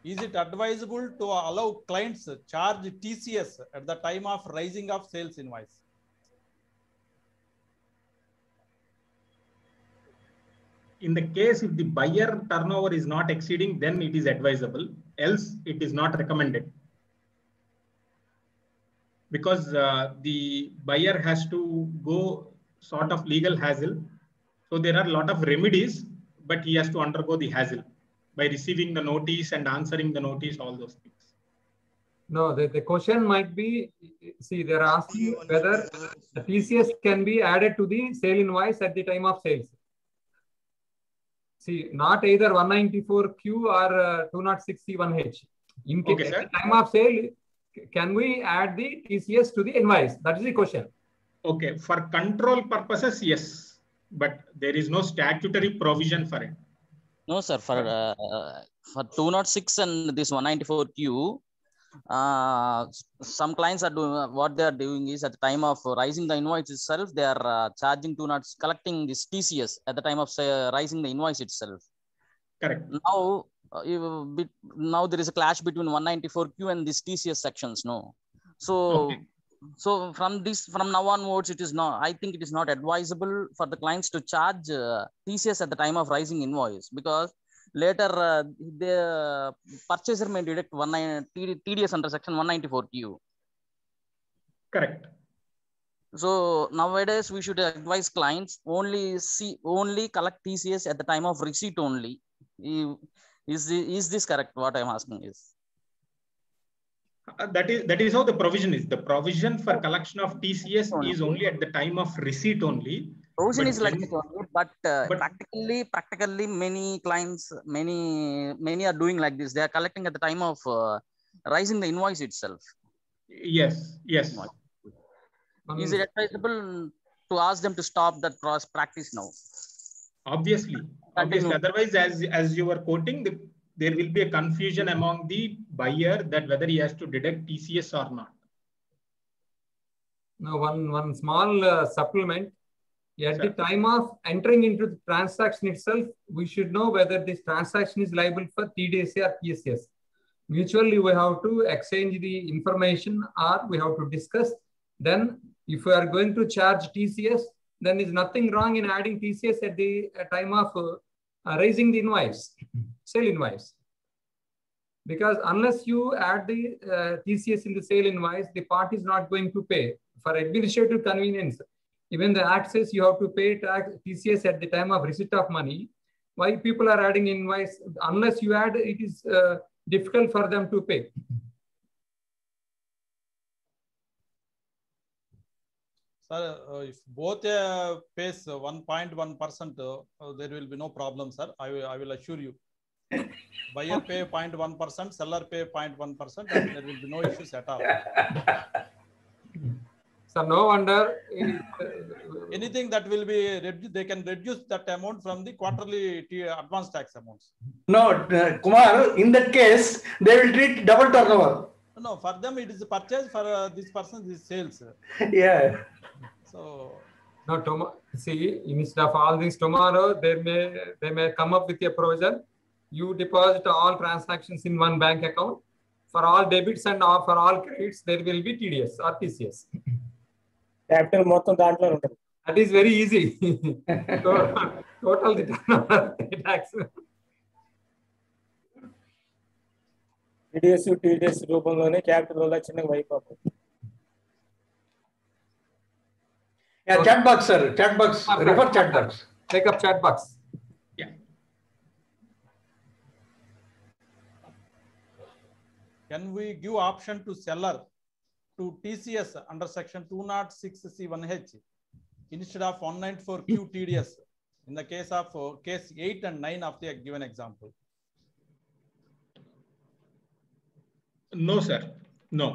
Is it advisable to allow clients to charge TCS at the time of raising of sales invoice? In the case if the buyer turnover is not exceeding, then it is advisable. Else, it is not recommended. Because the buyer has to go sort of legal hassle. So there are a lot of remedies, but he has to undergo the hassle by receiving the notice and answering the notice, all those things. No, the question might be, see, they're asking whether the TCS can be added to the sale invoice at the time of sales. See, not either 194Q or 206C1H. In case at the time of sale, can we add the TCS to the invoice? That is the question. Okay, for control purposes, yes, but there is no statutory provision for it. No, sir. For 206 and this 194Q, some clients are doing what they are doing is at the time of raising the invoice itself, they are charging to not collecting this TCS at the time of raising the invoice itself. Correct. Now, now there is a clash between 194Q and this TCS sections. No, so so from now onwards, it is not. I think it is not advisable for the clients to charge TCS at the time of raising invoice, because later the purchaser may deduct TDS under section 194Q. Correct. So nowadays we should advise clients only collect TCS at the time of receipt only. Is this correct? What I'm asking is. That is how the provision is. The provision for collection of TCS is only at the time of receipt only. Provision is like this only, but practically many clients, many are doing like this. They are collecting at the time of raising the invoice itself. Yes. Is it advisable to ask them to stop that practice now? Obviously. Otherwise, as you were quoting, there will be a confusion among the buyer that whether he has to deduct TCS or not. Now, one small supplement. At the time of entering into the transaction itself, we should know whether this transaction is liable for TDS or TCS. Mutually, we have to exchange the information, or we have to discuss. Then, if we are going to charge TCS, then there is nothing wrong in adding TCS at the time of raising the invoice, sale invoice. Because unless you add the TCS in the sale invoice, the party is not going to pay. For administrative convenience, even the Act says you have to pay tax TCS at the time of receipt of money. Why people are adding invoice? Unless you add, it is difficult for them to pay. Sir, if both pays 1.1%, there will be no problem, sir. I will assure you. Buyer pay 0.1%, seller pay 0.1%, and there will be no issues at all. So no wonder anything that will be they can reduce that amount from the quarterly advance tax amounts. No, Kumar, in that case, they will treat double turnover. No, for them it is a purchase, for this person this sales. Yeah. So no, see, instead of all this tomorrow, they may come up with a provision. You deposit all transactions in one bank account. For all debits and for all credits, there will be TDS or TCS. Capital మొత్తం దాంట్లో ఉంటుంది. That is very easy. Total tax. TDS రూపంలోనే capital వల్ల చిన్నగా వైపోతుంది. Yeah, chat box, sir. Chat box. Refer chat box. Take up chat box. Yeah. Can we give option to seller to TCS under section 206C1H instead of 194Q TDS in the case of case 8 and 9 of the given example? No, sir. No.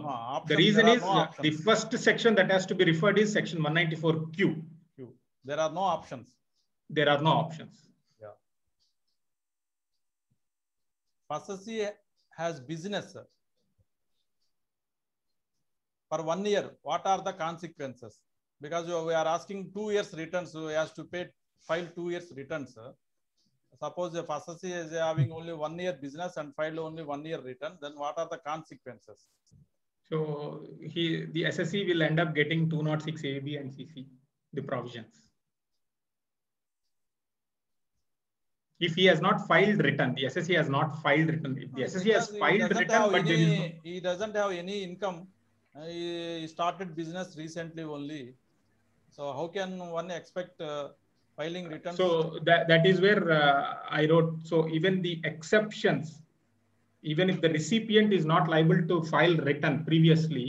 The reason is the first section that has to be referred is section 194Q. There are no options. There are no options. Yeah. Possessee has business for 1 year. What are the consequences? Because we are asking 2 years returns, so he has to file 2 years returns. Suppose the possessee is having only 1 year business and filed only 1 year return, then what are the consequences? So the SSE will end up getting 206 A, B and CC, the provisions. If he has not filed return, the SSE has not filed return. If the SSE has filed return, but he doesn't have any income. He started business recently only. So how can one expect filing returns? So that is where I wrote. So even the exceptions, even if the recipient is not liable to file return previously,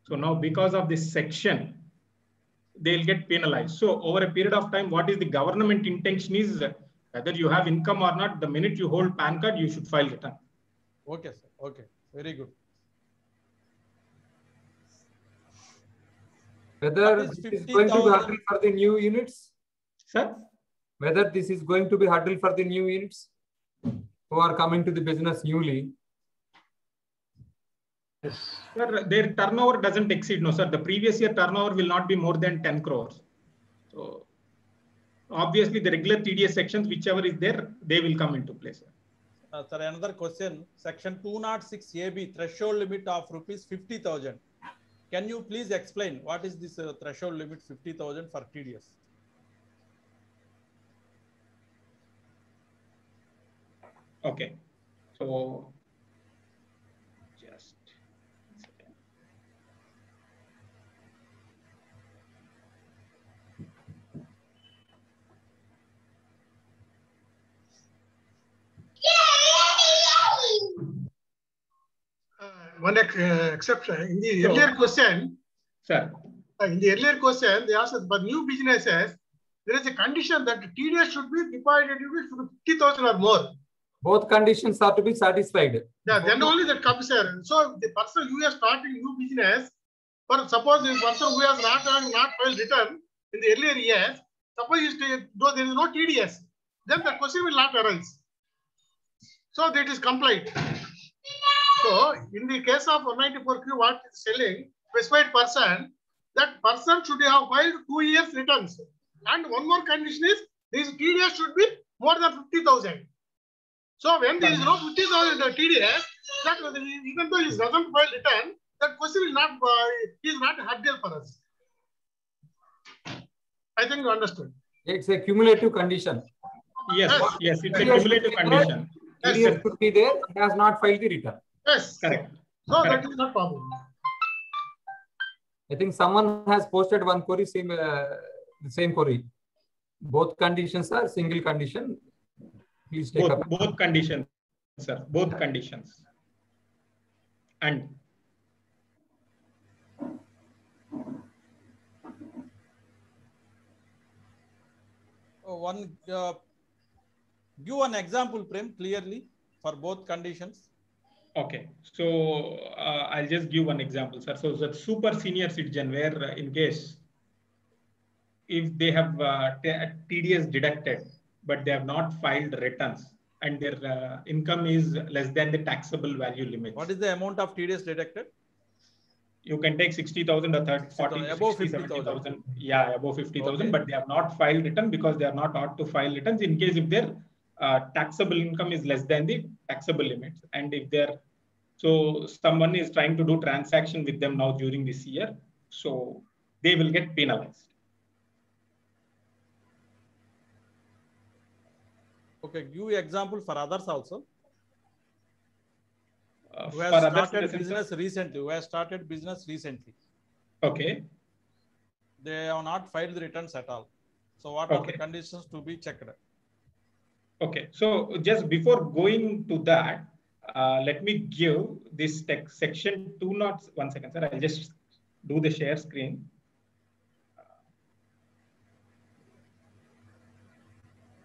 so now because of this section, they'll get penalized. So over a period of time, what is the government intention is whether you have income or not, the minute you hold PAN card, you should file return. Okay, sir. Okay, very good. Whether this is going to be hurdle for the new units? Sir? Whether this is going to be hurdle for the new units who are coming to the business newly? Sir, their turnover doesn't exceed, no, sir. The previous year turnover will not be more than 10 crores. So obviously the regular TDS sections, whichever is there, they will come into play, sir. Sir, another question. Section 206 AB, threshold limit of rupees 50,000. Can you please explain what is this threshold limit 50,000 for TDS? Okay. So just a second. One exception in the earlier question. Sir. In the earlier question, they asked for new businesses. There is a condition that TDS should be divided into 50,000 or more. Both conditions are to be satisfied. Yeah, then only that comes here. So the person who is starting new business, for suppose the person who has not filed return in the earlier years, suppose though there is no TDS, then the question will not arise. So that is compliant. So in the case of 194Q, what is selling specified person, that person should have filed 2 years returns. And one more condition is this TDS should be more than 50,000. So when there is no 50,000 TDS, that even though he doesn't file return, that question will not is not a hard deal for us. I think you understood. It's a cumulative condition. Yes, yes, it's a cumulative condition. TDS should be there, it has not filed the return. Yes, correct. So that is not problem. I think someone has posted one query, the same query. Both conditions are single condition. Please take up. Both conditions, sir. Both conditions. And give one example, Prem, clearly for both conditions. Okay, so I'll just give one example, sir. So the super senior citizen, where in case if they have TDS deducted, but they have not filed returns and their income is less than the taxable value limit. What is the amount of TDS deducted? You can take 60,000 or 30, 40, above 50,000. Yeah, above 50,000, okay. But they have not filed return because they are not ought to file returns in case if their taxable income is less than the taxable limits. And if they're, so someone is trying to do transaction with them now during this year, so they will get penalized. Okay, give example for others also. Who has started business recently. Okay. They have not filed the returns at all. So what are the conditions to be checked? Okay, so just before going to that, let me give this text section 201 second, sir. I'll just do the share screen.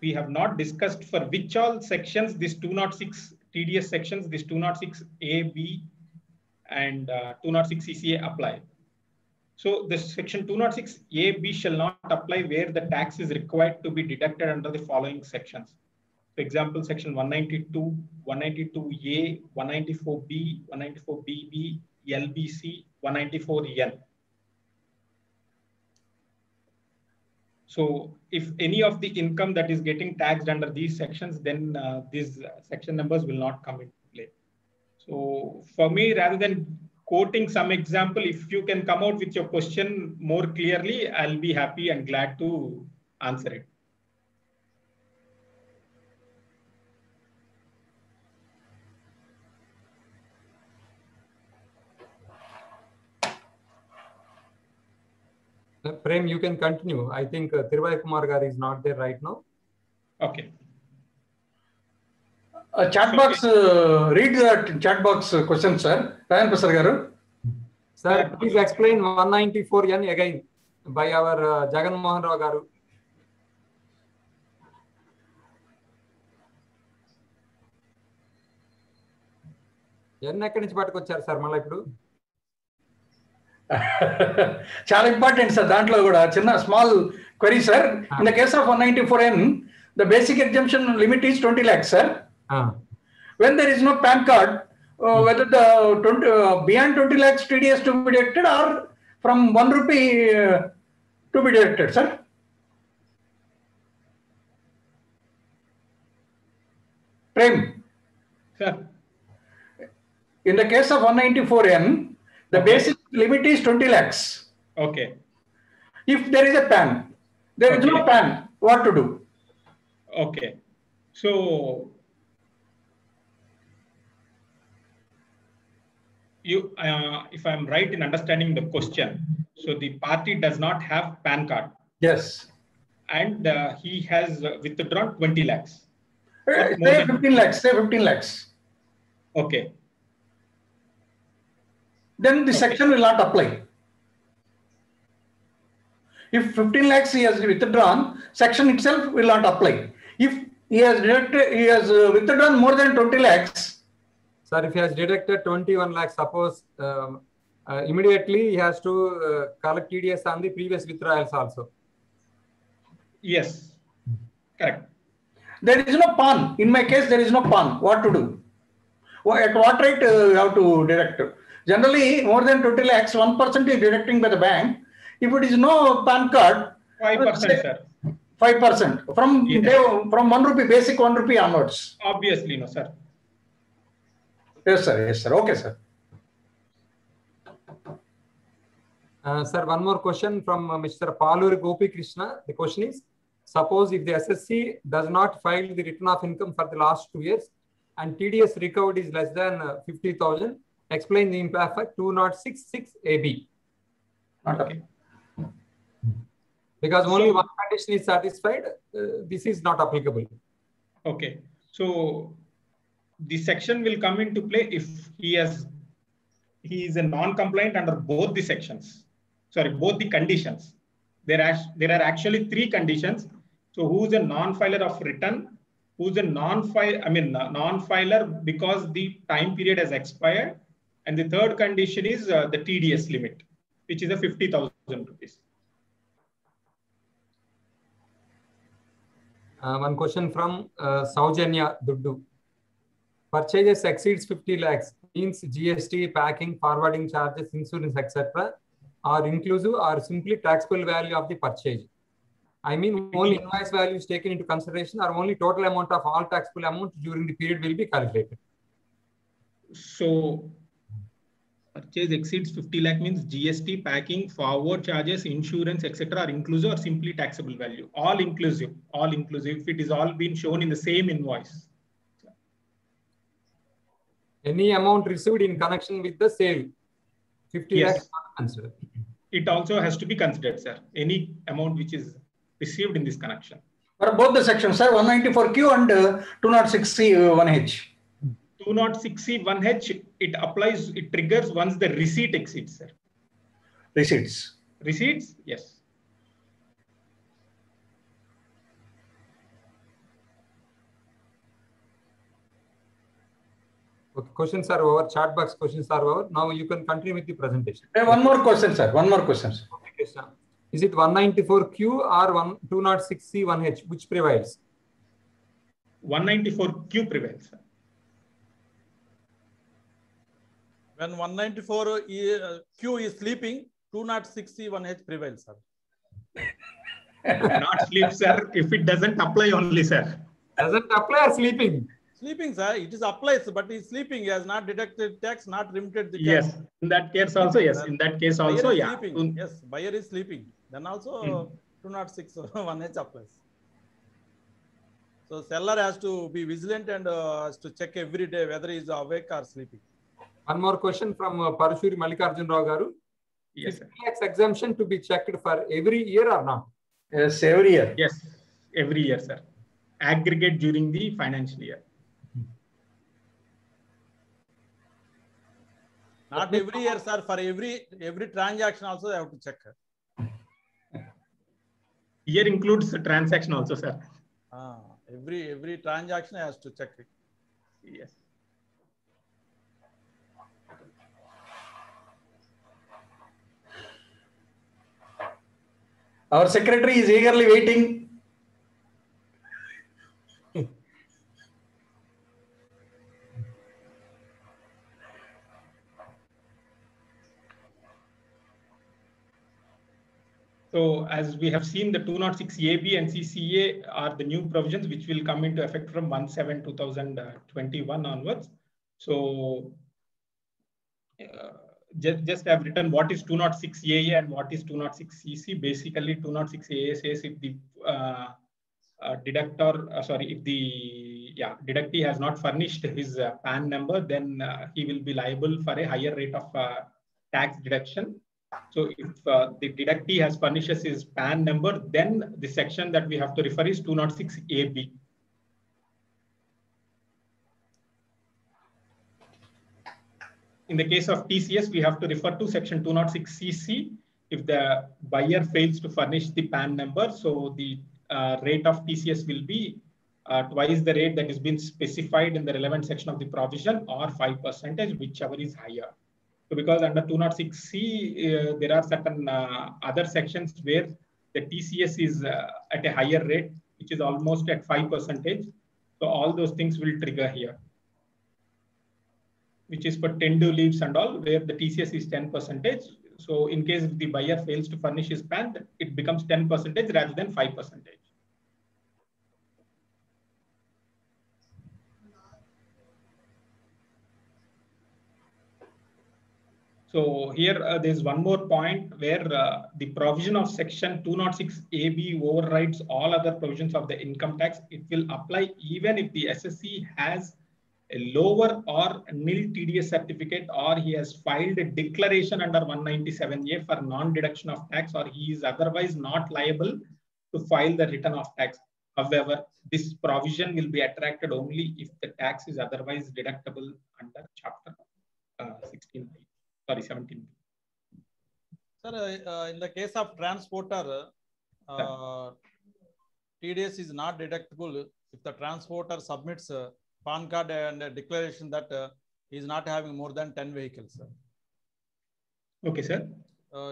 We have not discussed for which all sections this 206 TDS sections, this 206 A, B, and 206 CCA apply. So the section 206 A, B shall not apply where the tax is required to be deducted under the following sections. For example, section 192, 192A, 194B, 194BB, LBC, 194N. So if any of the income that is getting taxed under these sections, then these section numbers will not come into play. So for me, rather than quoting some example, if you can come out with your question more clearly, I'll be happy and glad to answer it. Prem, you can continue. I think Tiruvai Kumar Gar is not there right now. Okay. Chat box, read the chat box question, sir. Ryan Prasad Garu. Sir, please explain 194N again by our Jagan Mohan Rao Garu. N ekkadi nunchi patukocharu sir malla ippudu? చాలా important sir దాంట్లో కూడా చిన్న small query sir in the case of 194N the basic exemption limit is 20 lakhs sir when there is no PAN card whether the 20, beyond 20 lakhs TDS to be deducted or from 1 rupee to be deducted, sir? Prem. Sir. In the case of 194N, the basic limit is 20 lakhs. Okay. If there is a PAN, there is no PAN, what to do? Okay. So, you, if I'm right in understanding the question, so the party does not have PAN card. Yes. And he has withdrawn 20 lakhs. Say 15 lakhs, say 15 lakhs. Okay. Then the section will not apply. If 15 lakhs he has withdrawn, section itself will not apply. If he has deducted, he has withdrawn more than 20 lakhs. Sir, if he has deducted 21 lakhs, suppose immediately he has to collect TDS on the previous withdrawals also. Yes, correct. There is no PAN. In my case, there is no PAN. What to do? At what rate you have to deduct? Generally, more than 20 lakhs, 1% is deducting by the bank. If it is no PAN card, 5%, sir. 5% from from 1 rupee, basic 1 rupee onwards. Obviously, no, sir. Yes, sir. Yes, sir. Okay, sir. Sir, one more question from Mr. Paluri Gopi Krishna. The question is, suppose if the SSC does not file the return of income for the last 2 years and TDS recovered is less than 50,000, explain the impact of 2066 AB. Okay. Because only one condition is satisfied, this is not applicable. Okay. So the section will come into play if he is a non-compliant under both the sections. Sorry, both the conditions. There are actually 3 conditions. So who is a non-filer of return, who is a non-filer because the time period has expired, and the third condition is the TDS limit, which is a 50,000 rupees. One question from Saujanya Duddu. Purchases exceeds 50 lakhs means GST, packing, forwarding charges, insurance, etc. are inclusive or simply taxable value of the purchase. I mean, only invoice value is taken into consideration or only total amount of all taxable amount during the period will be calculated. So purchase exceeds 50 lakh means GST, packing, forward charges, insurance, etc. are inclusive or simply taxable value. All inclusive, all inclusive. If it is all been shown in the same invoice. Any amount received in connection with the sale, 50 lakhs not considered. It also has to be considered, sir. Any amount which is received in this connection. For both the sections, sir, 194Q and 206C1H. 206C1H, it applies, it triggers once the receipt exceeds, sir. Receipts. Receipts, yes. Okay, questions are over. Chat box questions are over. Now you can continue with the presentation. One more question, sir. One more question. Okay, sir. Is it 194Q or 206C1H? Which prevails? 194Q prevails, sir. When 194Q is sleeping, 206C1H prevails, sir. Not sleep, sir. If it doesn't apply only, sir. Doesn't apply or sleeping? Sleeping, sir. It is applies, but he's sleeping. He has not deducted tax, not remitted the tax. Yes. In that case also, yes. In that case also, yeah. Sleeping. Yes, buyer is sleeping. Then also 206.1H applies. So seller has to be vigilant and has to check every day whether he is awake or sleeping. One more question from Parashuri Mallikarjun Rao Garu. Yes, 50 lakhs exemption to be checked for every year or not? Yes, every year. Yes, every year, sir. Aggregate during the financial year. Not every year, sir. For every transaction also, they have to check. Year includes the transaction also, sir. Every transaction has to check it. Yes. Our secretary is eagerly waiting. So as we have seen, the 206AB and CCA are the new provisions which will come into effect from 1/7/2021 onwards. So just have written what is 206AA and what is 206CC. Basically, 206AA says if the deductee has not furnished his PAN number, then he will be liable for a higher rate of tax deduction. So if the deductee has furnishes his PAN number, then the section that we have to refer is 206AB. In the case of TCS, we have to refer to section 206CC. If the buyer fails to furnish the PAN number, so the rate of TCS will be twice the rate that has been specified in the relevant section of the provision, or 5%, whichever is higher. So because under 206C, there are certain other sections where the TCS is at a higher rate, which is almost at 5%. So all those things will trigger here, which is for tender leaves and all, where the TCS is 10%. So in case if the buyer fails to furnish his PAN, it becomes 10% rather than 5%. So here there's one more point where the provision of section 206AB overrides all other provisions of the income tax. It will apply even if the SSE has a lower or nil TDS certificate, or he has filed a declaration under 197A for non-deduction of tax, or he is otherwise not liable to file the return of tax. However, this provision will be attracted only if the tax is otherwise deductible under chapter 17. Sir, in the case of transporter, TDS is not deductible if the transporter submits PAN card and a declaration that he is not having more than 10 vehicles. Sir. Okay, sir.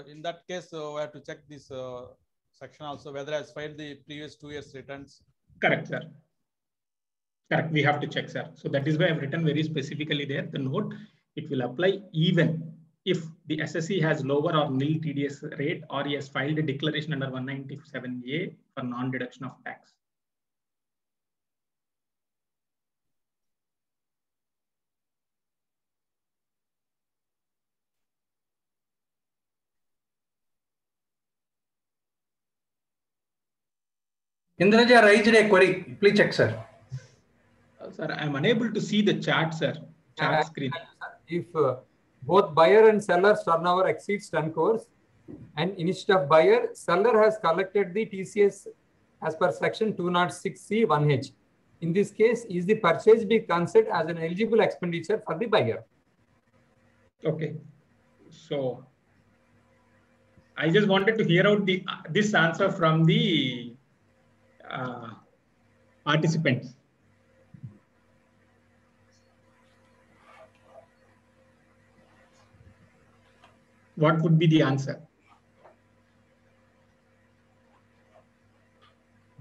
In that case, we have to check this section also, whether has filed the previous 2 years returns. Correct, sir. Correct. We have to check, sir. So that is why I've written very specifically there, the note, it will apply even if the SSE has lower or nil TDS rate, or he has filed a declaration under 197A for non-deduction of tax. Indraja raised a query. Please check, sir. Sir, I am unable to see the chart, sir. Chart screen. If both buyer and seller's turnover exceeds 10 crores, and instead of buyer, seller has collected the TCS as per section 206C1H. In this case, is the purchase be considered as an eligible expenditure for the buyer? Okay. So I just wanted to hear out this answer from the participants. What would be the answer?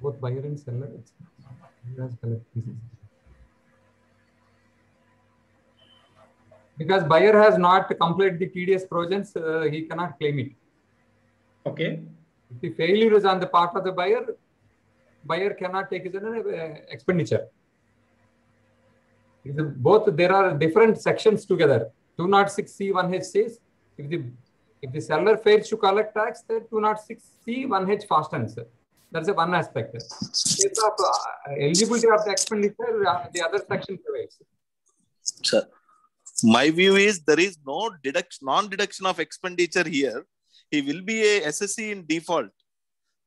Both buyer and seller has collected. Because buyer has not completed the TDS provisions, he cannot claim it. Okay. If the failure is on the part of the buyer cannot take it as an expenditure. Both there are different sections together. 206C1H says if the seller fails to collect tax, then 206C1H fastens. That's one aspect. In case of eligibility of the expenditure, the other section provides. Sir, my view is there is no non-deduction of expenditure here. He will be a SSE in default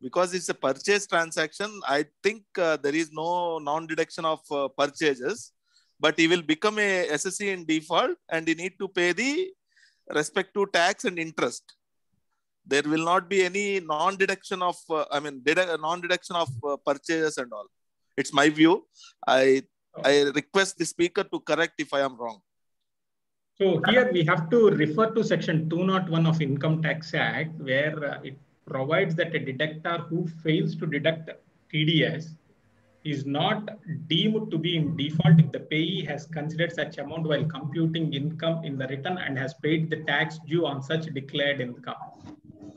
because it's a purchase transaction. I think there is no non-deduction of purchases, but he will become a SSE in default and he need to pay the respective tax and interest. There will not be any non-deduction of, non-deduction of purchases and all. It's my view. I request the speaker to correct if I am wrong. So here we have to refer to section 201 of Income Tax Act, where it provides that a deductor who fails to deduct TDS is not deemed to be in default if the payee has considered such amount while computing income in the return and has paid the tax due on such declared income.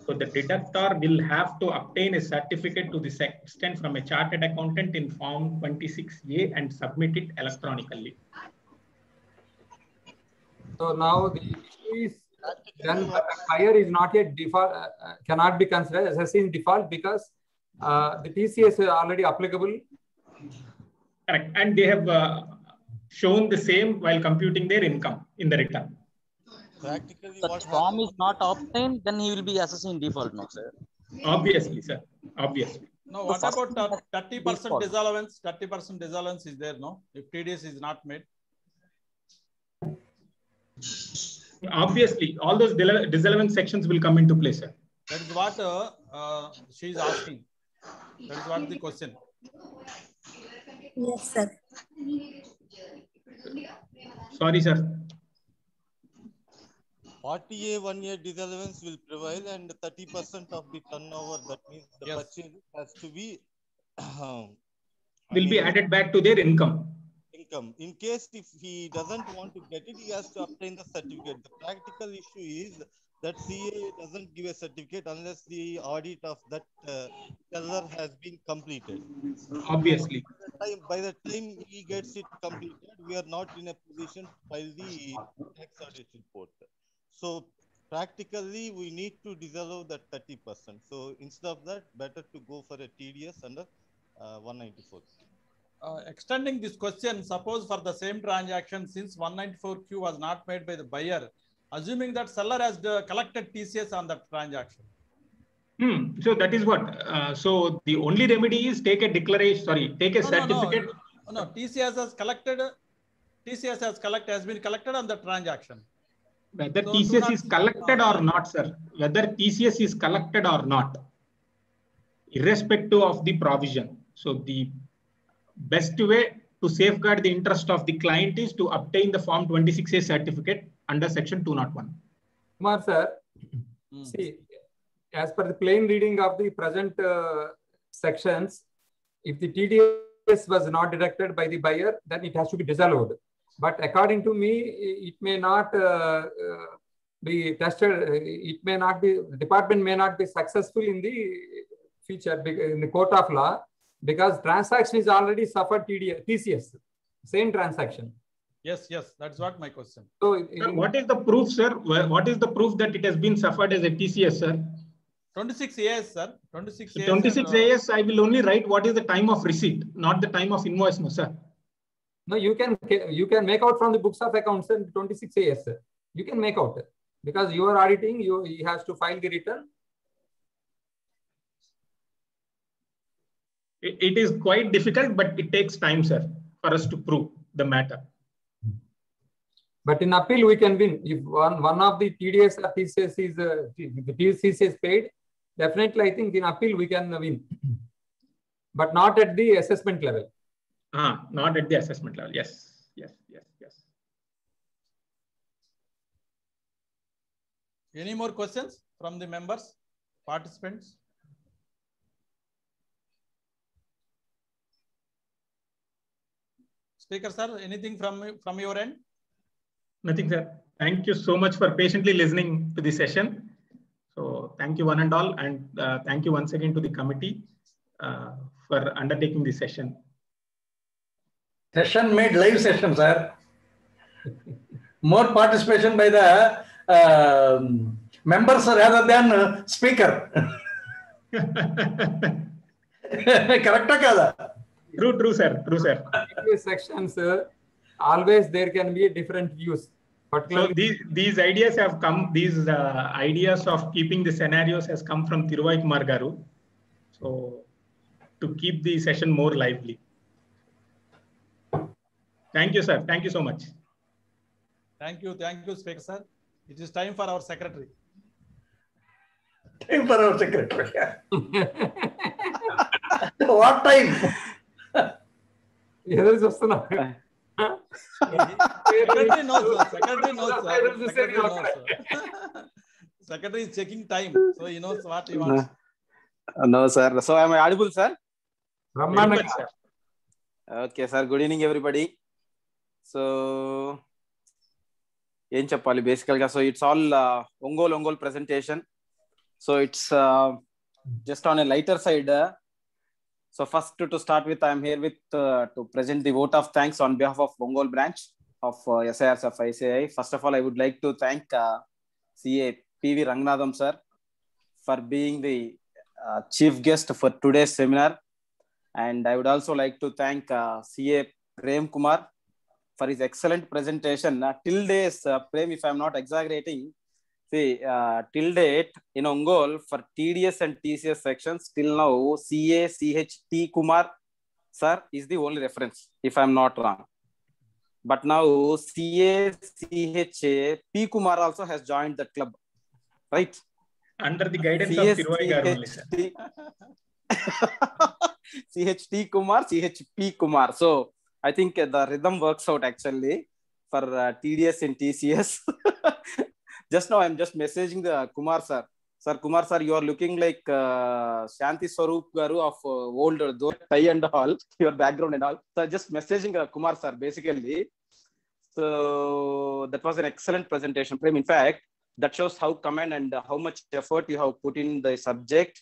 So So the deductor will have to obtain a certificate to this extent from a chartered accountant in Form 26A and submit it electronically. So now the issue is then the buyer is not yet default, cannot be considered as in default because the TCS is already applicable. Correct. And they have shown the same while computing their income in the return. Practically, what form is not obtained, then he will be assessing default, no, sir. Obviously, sir. Obviously. No, what about 30% disallowance? 30% disallowance is there, no? If TDS is not made. Obviously, all those disallowance sections will come into play, sir. That is what she is asking. That is what the question. Yes, sir. Sorry, sir. 40A 1 year disallowance will prevail and 30% of the turnover, that means the purchase has to be Will be added back to their income. In case if he doesn't want to get it, he has to obtain the certificate. The practical issue is that CA doesn't give a certificate unless the audit of that seller has been completed. Obviously. By the time he gets it completed, we are not in a position to file the tax audit report. So practically, we need to disallow that 30%. So instead of that, better to go for a TDS under 194. Extending this question, suppose for the same transaction, since 194Q was not made by the buyer, assuming that seller has collected TCS on that transaction. So that is what. So the only remedy is take a declaration. Sorry, take a certificate. No, TCS has been collected on the transaction. Whether TCS is collected or not, sir. Whether TCS is collected or not, irrespective of the provision. So the best way to safeguard the interest of the client is to obtain the Form 26A certificate under Section 201. Kumar sir, see, as per the plain reading of the present sections, if the TDS was not deducted by the buyer, then it has to be disallowed. But according to me, it may not be tested. It may not be, the department may not be successful in the future in the court of law because transaction is already suffered TCS, same transaction. Yes, that's what my question. So, sir, what is the proof, sir? What is the proof that it has been suffered as a TCS, sir? 26 AS, sir. 26 AS. 26 AS, I will only write what is the time of receipt, not the time of invoice, no, sir. No, you can make out from the books of accounts and 26 AS, sir. You can make out because you are auditing, he has to file the return. It is quite difficult, but it takes time, sir, for us to prove the matter. But in appeal, we can win. If one of the TDS or TCS is the TCS is paid, definitely I think in appeal we can win, but not at the assessment level. Not at the assessment level. Yes. Any more questions from the members, participants? Speaker, sir, anything from your end? Nothing, sir. Thank you so much for patiently listening to the session. So thank you one and all, and thank you once again to the committee for undertaking this session. Session made live session, sir. More participation by the members rather than speaker. Correct, kada? True, sir. Sections, always there can be different views. So these ideas have come. These ideas of keeping the scenarios has come from Tiruvai Kumar Garu. So to keep the session more lively. Thank you, sir. Thank you so much. Thank you, Speaker, sir. It is time for our secretary. Time for our secretary. What time? Secretary knows, sir. Secretary is checking time, so he knows what he wants. No, sir. So am I audible, sir? Good, sir. Okay, sir. Good evening, everybody. So, basically, so it's all Ongole presentation. So it's just on a lighter side. So first, to start with, I'm here with to present the vote of thanks on behalf of Ongole branch of SIRs of ICAI. First of all, I would like to thank CA PV Ranganathan sir for being the chief guest for today's seminar. And I would also like to thank CA Prem Kumar for his excellent presentation. Till days, Prem, if I'm not exaggerating, see, till date in Ongole for TDS and TCS sections, till now, CA CHT Kumar sir is the only reference, if I'm not wrong. But now CA CHA P Kumar also has joined the club, right? Under the guidance of Tiruvai garu only, sir. CHT Kumar, CHP Kumar. So I think the rhythm works out actually for TDS and TCS. Just now I'm just messaging the Kumar sir. Sir, Kumar sir, you are looking like Shanti Swaroop garu of old tie and all, your background and all. So just messaging Kumar sir basically. So that was an excellent presentation. In fact, that shows how command and how much effort you have put in the subject.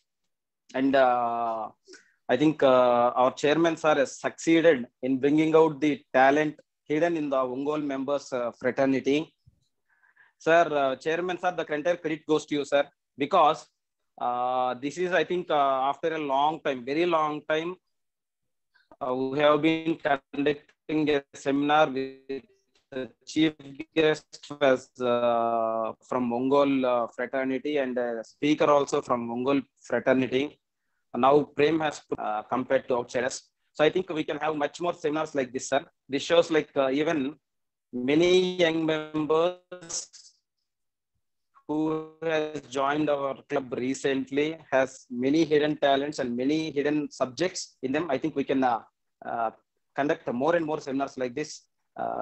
And I think our chairman sir has succeeded in bringing out the talent hidden in the Ongole members fraternity. Sir, chairman sir, the entire credit goes to you, sir, because this is, I think, after a long time, very long time, we have been conducting a seminar with the chief guest was from Ongole fraternity and a speaker also from Ongole fraternity. Now Prem has compared to outsiders. So I think we can have much more seminars like this, sir. This shows like even many young members who has joined our club recently has many hidden talents and many hidden subjects in them. I think we can conduct more and more seminars like this.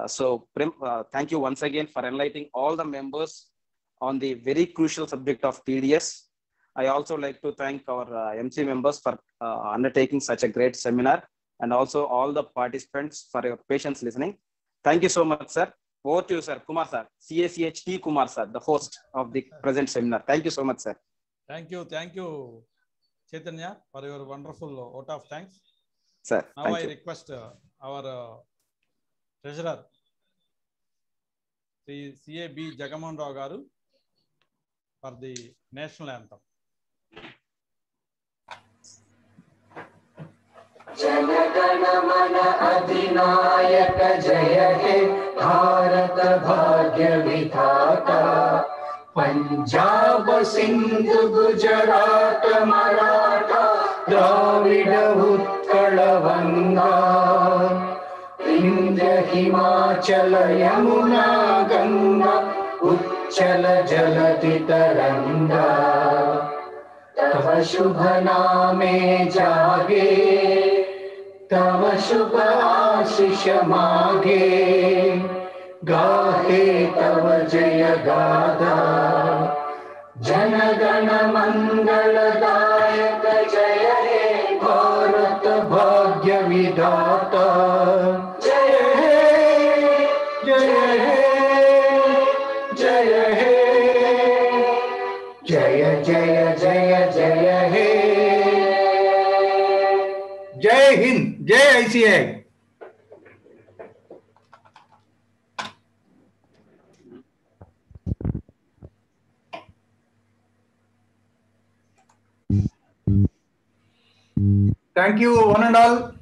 So Prem, thank you once again for enlightening all the members on the very crucial subject of TDS. I also like to thank our MC members for undertaking such a great seminar, and also all the participants for your patience listening. Thank you so much, sir. Over to you, sir. Kumar sir, CACHT Kumar sir, the host of the present seminar. Thank you so much, sir. Thank you, Chaitanya, for your wonderful vote of thanks. Sir, now I request our treasurer, CAB Jagamohan Rao garu, for the national anthem. जनगण मन अधिनायक जय हे भारत भाग्य विधाता पंजाब सिंध गुजरात मराठा द्राविड उत्कल गंगा विंध्य हिमाचल यमुना गंगा उच्चल जलति तरंगा तव शुभ नामे जागे तव शुभ आशीष मागे गाहे तव जय गाथा जनगण मंगलदायक जय हे भारत भाग्य विधाता जय हे जय हे जय हे जय जय जय जय हे जय हिंद जय ICAI. Thank you one and all.